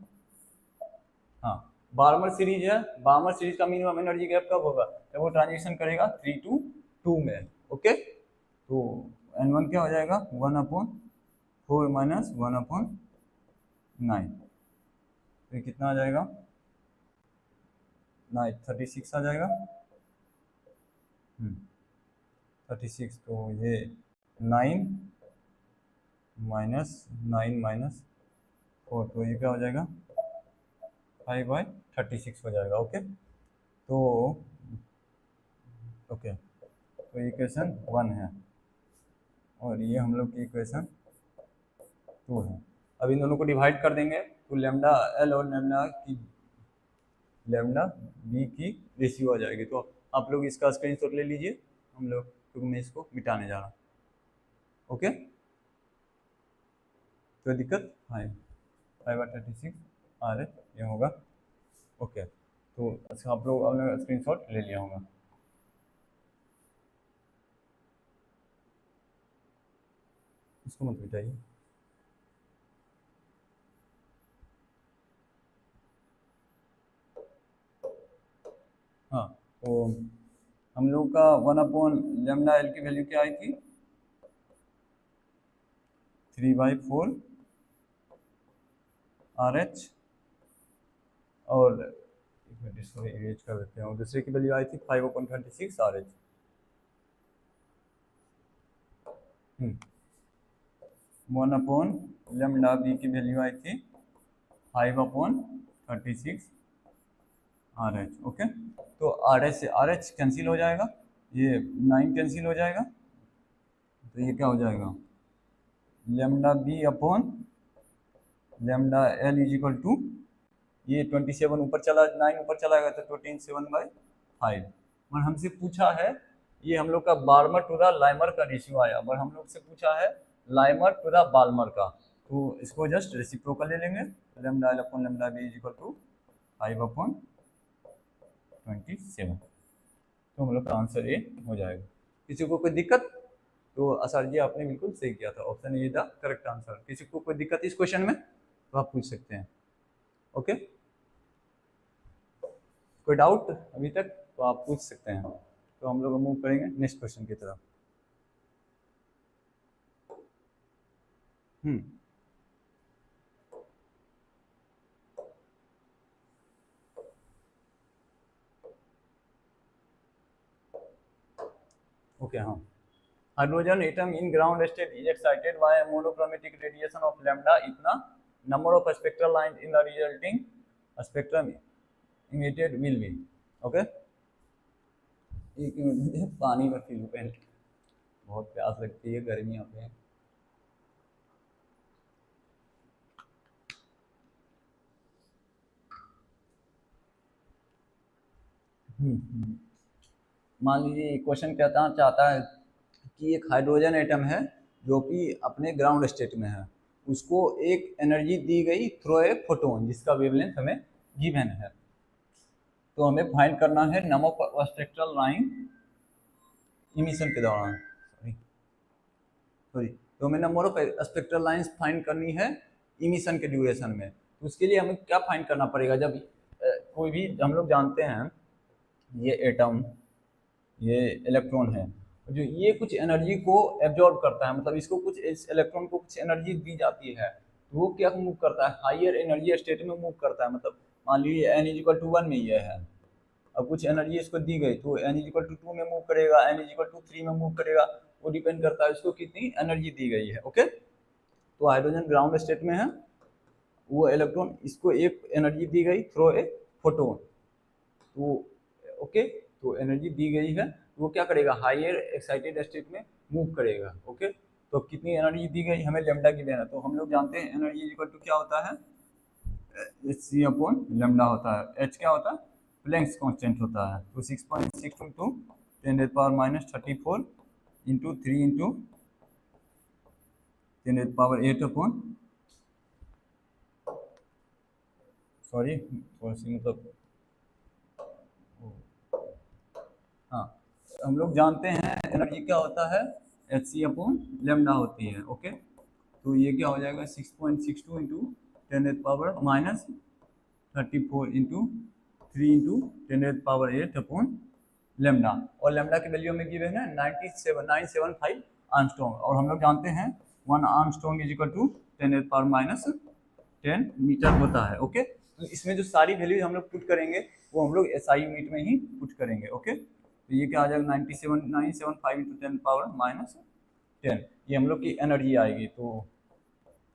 हाँ बार्मर सीरीज है, बार्मर सीरीज का मिनिमम एनर्जी गैप कब होगा? जब वो ट्रांजिशन करेगा 3 to 2 में। ओके, तो n1 क्या हो जाएगा 1/4 माइनस 1/9, तो ये कितना आ जाएगा 36 आ जाएगा। 36, तो ये 9 माइनस 9 माइनस 4, तो ये क्या हो जाएगा 5/36 हो जाएगा। ओके, तो इक्वेशन 1 है और ये हम लोग की इक्वेशन 2 है। अब इन दोनों को डिवाइड कर देंगे तो लैम्डा एल और लैम्डा बी की रेशियो आ जाएगी। तो आप लोग इसका स्क्रीनशॉट ले लीजिए हम लोग, क्योंकि मैं इसको मिटाने जा रहा हूँ। ओके, तो दिक्कत हाँ 5/36 आ रहे ये होगा। ओके, तो अच्छा आप लोग अपना स्क्रीनशॉट ले लिया होगा। इसको मत मिटाइए। हाँ, तो हम लोग का 1/λ की वैल्यू क्या आई थी 3/4 RH, और एक मिनट इसको इरेज कर देते हैं, दूसरे की वैल्यू आई थी 5/26 RH। 1/λ बी की वैल्यू आई थी 5/36 RH। ओके, तो RH से RH कैंसिल हो जाएगा, ये 9 कैंसिल हो जाएगा, तो ये क्या हो जाएगा lambda B upon lambda L is equal to, ये 27 ऊपर चला 9 ऊपर चला गया तो 27/5। और हमसे पूछा है, ये हम लोग का बार्मर टू द लाइमर का रेशियो आया, और हम लोग से पूछा है लाइमर टू द बाल्मर का, तो इसको जस्ट रेसिप्रोकल ले लेंगे, lambda L upon lambda B is equal to 5/27, तो हम लोग का आंसर ये हो जाएगा। किसी को कोई दिक्कत? तो असर जी आपने बिल्कुल सही किया था, ऑप्शन ए था करेक्ट आंसर। किसी को कोई दिक्कत इस क्वेश्चन में तो आप पूछ सकते हैं। ओके, कोई डाउट अभी तक तो आप पूछ सकते हैं। तो हम लोग मूव करेंगे नेक्स्ट क्वेश्चन की तरफ। ओके, हाँ, hydrogen atom in ground state is excited by a monochromatic radiation of lambda इतना number of spectral lines in the resulting spectrum emitted will be। Okay, एक मिनट मुझे पानी में पी लूं पहले, बहुत प्यास लगती है, गर्मियां पे हैं। मान लीजिए क्वेश्चन कहता चाहता है कि एक हाइड्रोजन एटम है जो कि अपने ग्राउंड स्टेट में है, उसको एक एनर्जी दी गई थ्रू ए फोटोन जिसका वेवलेंथ हमें गिवन है, तो हमें फाइंड करना है number of spectral line emission के दौरान, सॉरी तो हमें number of spectral lines find करनी है इमिशन के ड्यूरेशन में। तो उसके लिए हमें क्या फाइंड करना पड़ेगा, जब कोई भी हम लोग जानते हैं ये एटम ये इलेक्ट्रॉन है, जो ये कुछ एनर्जी को एब्जॉर्ब करता है, मतलब इसको कुछ इस इलेक्ट्रॉन को कुछ एनर्जी दी जाती है, तो वो क्या मूव करता है हायर एनर्जी स्टेट में मूव करता है। मतलब मान लीजिए n इक्वल टू 1 में ये है, अब कुछ एनर्जी इसको दी गई तो n इक्वल टू 2 में मूव करेगा, n इक्वल टू 3 में मूव करेगा, वो डिपेंड करता है इसको कितनी एनर्जी दी गई है। ओके, तो हाइड्रोजन ग्राउंड स्टेट में है, वो इलेक्ट्रॉन इसको एक एनर्जी दी गई थ्रू ए फोटोन, तो ओके तो एनर्जी दी गई है, वो क्या करेगा हायर एक्साइटेड स्टेट में मूव करेगा। ओके, तो कितनी एनर्जी दी गई हमें, लेमडा गिवन है, तो हम लोग जानते हैं एनर्जी इक्वल टू क्या होता है, hc अपॉन लेमडा होता है। h क्या होता है, प्लैंक्स कांस्टेंट होता है। तो 6.6 into 10⁻34 into 3 into 10⁸ upon, sorry थोड़ा सी मतलब, हाँ हम लोग जानते हैं एनर्जी क्या होता है, एच सी अपॉन लेमडा होती है। ओके, तो ये क्या हो जाएगा 6.62 into 10⁻34 into 3 into 10⁸ upon lambda, और लेमडा की वैल्यू में गिवन है 975 आर्मस्ट्रॉन्ग, और हम लोग जानते हैं 1 Armstrong is equal to 10⁻10 metre होता है। ओके, तो इसमें जो सारी वैल्यूज हम लोग पुट करेंगे वो हम लोग एसआई यूनिट में ही पुट करेंगे। ओके, तो ये क्या आ जाएगा 975 इंटू 10⁻10, ये हम लोग की एनर्जी आएगी। तो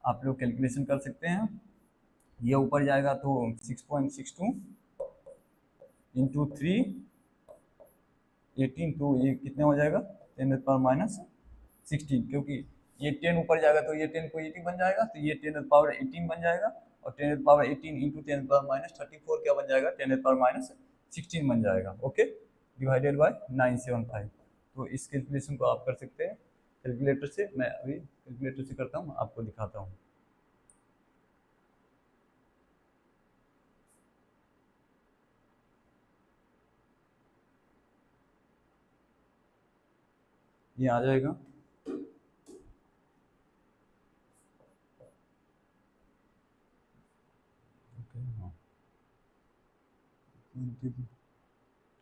आप लोग कैलकुलेशन कर सकते हैं, ये ऊपर जाएगा तो 6.62 इंटू 3 18, तो ये कितने हो जाएगा 10⁻16, क्योंकि ये 10 ऊपर जाएगा तो ये 10 पॉजिटिव बन जाएगा, तो ये 10⁻18 बन जाएगा, और 10⁻18 इंटू 10⁻34 क्या बन जाएगा 10⁻16 बन जाएगा। Okay, divided by 975। तो इस कैलकुलेशन को आप कर सकते हैं कैलकुलेटर से, मैं अभी कैलकुलेटर से करता हूँ, आपको दिखाता हूँ। ये आ जाएगा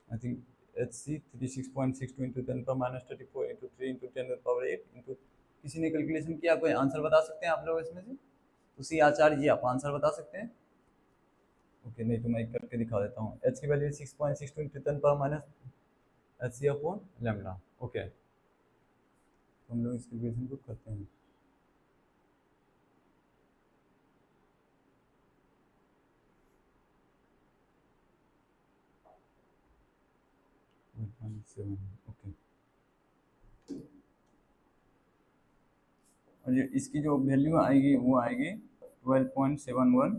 I think HC 36.62 into 10⁻34 into 3 into 10⁸ into, किसी ने कैलकुलेशन किया, कोई आंसर बता सकते हैं आप लोग इसमें से? उसी आचार्य जी आप आंसर बता सकते हैं? ओके, नहीं तो मैं करके दिखा देता हूँ। H की value 6.62 into 10⁻HC upon lambda. Okay, हम लोग इस कैलकुलेशन को करते हैं। ओके, और इसकी जो वैल्यू आएगी वो आएगी 12.71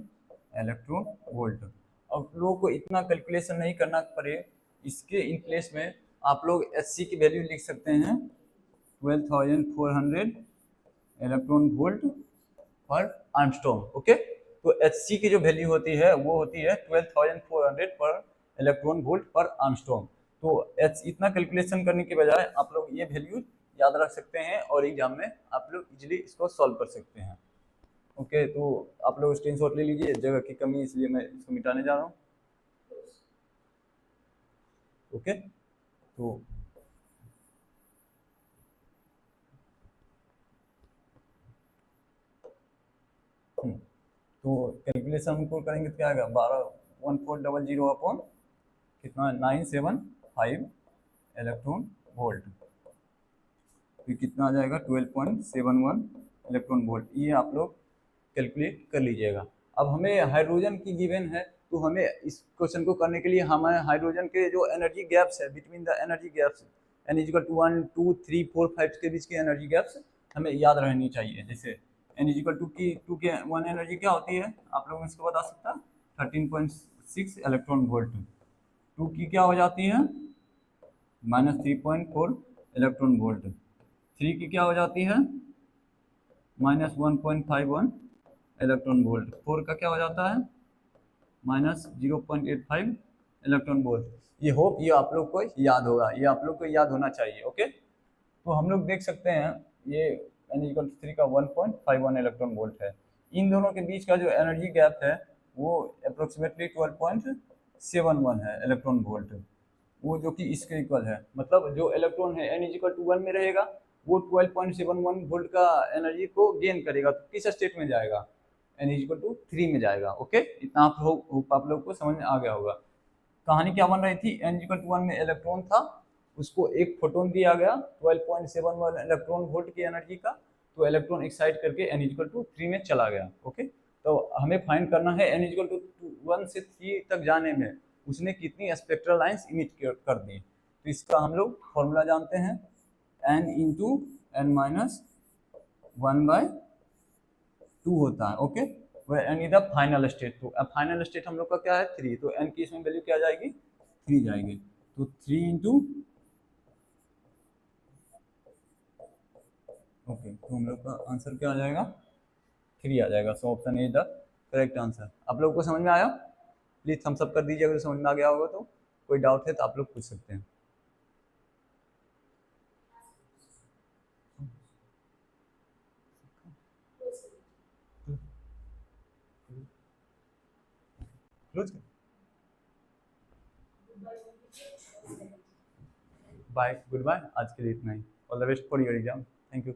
इलेक्ट्रॉन वोल्ट। अब लोगों को इतना कैलकुलेशन नहीं करना पड़े, इसके इन प्लेस में आप लोग एचसी की वैल्यू लिख सकते हैं 12,400 इलेक्ट्रॉन वोल्ट पर आर्मस्ट्रॉन्ग। ओके, तो एचसी की जो वैल्यू होती है वो होती है 12,400 पर इलेक्ट्रॉन वोल्ट पर आर्मस्ट्रॉन्ग। तो एच इतना कैलकुलेशन करने के बजाय आप लोग ये वैल्यू याद रख सकते हैं और एग्जाम में आप लोग इजीली इसको सॉल्व कर सकते हैं। ओके, तो आप लोग स्क्रीनशॉट ले लीजिए, जगह की कमी इसलिए मैं इसको मिटाने जा रहा हूँ। ओके, तो कैलकुलेशन हमको करेंगे तो क्या आएगा 12,1400 अपॉन कितना 975 इलेक्ट्रॉन वोल्ट, तो कितना आ जाएगा 12.71 इलेक्ट्रॉन वोल्ट। ये आप लोग कैलकुलेट कर लीजिएगा। अब हमें हाइड्रोजन की गिवन है, तो हमें इस क्वेश्चन को करने के लिए हमें हाइड्रोजन के जो एनर्जी गैप्स है between the energy gaps n equal to 1 2 3 4 5 के बीच की एनर्जी गैप्स हमें याद रहनी चाहिए। जैसे n इक्वल टू की 2 के 1 एनर्जी क्या होती है, आप लोग इसको बता सकता 13.6 इलेक्ट्रॉन वोल्ट। 2 की क्या हो जाती है -3.4 इलेक्ट्रॉन वोल्ट। 3 की क्या हो जाती है -1.51 इलेक्ट्रॉन वोल्ट। 4 का क्या हो जाता है -0.85 इलेक्ट्रॉन वोल्ट। ये होप ये आप लोग को याद होगा, ये आप लोग को याद होना चाहिए। ओके, तो हम लोग देख सकते हैं ये n=3 का 1.51 इलेक्ट्रॉन वोल्ट है। इन दोनों के बीच का जो एनर्जी गैप है वो अप्रोक्सीमेटली 12.71 है इलेक्ट्रॉन वोल्ट, वो जो कि इसके इक्वल है। मतलब जो इलेक्ट्रॉन है n=1 में रहेगा वो 12.71 वोल्ट का एनर्जी को गेन करेगा, तो किस स्टेट में जाएगा n=3 में जाएगा। ओके, इतना आप लोग को समझ में आ गया होगा। कहानी क्या बन रही थी, n=1 में इलेक्ट्रॉन था, उसको एक फोटोन दिया गया 12.71 इलेक्ट्रॉन वोल्ट की एनर्जी का, तो इलेक्ट्रॉन एक्साइट करके n=3 में चला गया। ओके, तो हमें फाइंड करना है n=1 से 3 तक जाने में उसने कितनी स्पेक्ट्रल लाइंस इमिट कर दी। तो इसका हम लोग फॉर्मूला जानते हैं n × n - 1/2 होता है। Okay, N is the final state. तो फाइनल स्टेट हम लोग का क्या है 3, तो एन की इसमें वैल्यू क्या जाएगी 3 जाएगी। तो 3 इंटू, ओके, तो हम लोग का आंसर क्या आ जाएगा 3 आ जाएगा। So option is the correct answer. आप लोगों को समझ में आया? प्लीज थम्स अप कर दीजिए अगर समझ में आ गया होगा। तो कोई डाउट है तो आप लोग पूछ सकते हैं। क्लोज कर, बाय, गुड बाय, आज के लिए इतना ही। All the best for your exam. Thank you.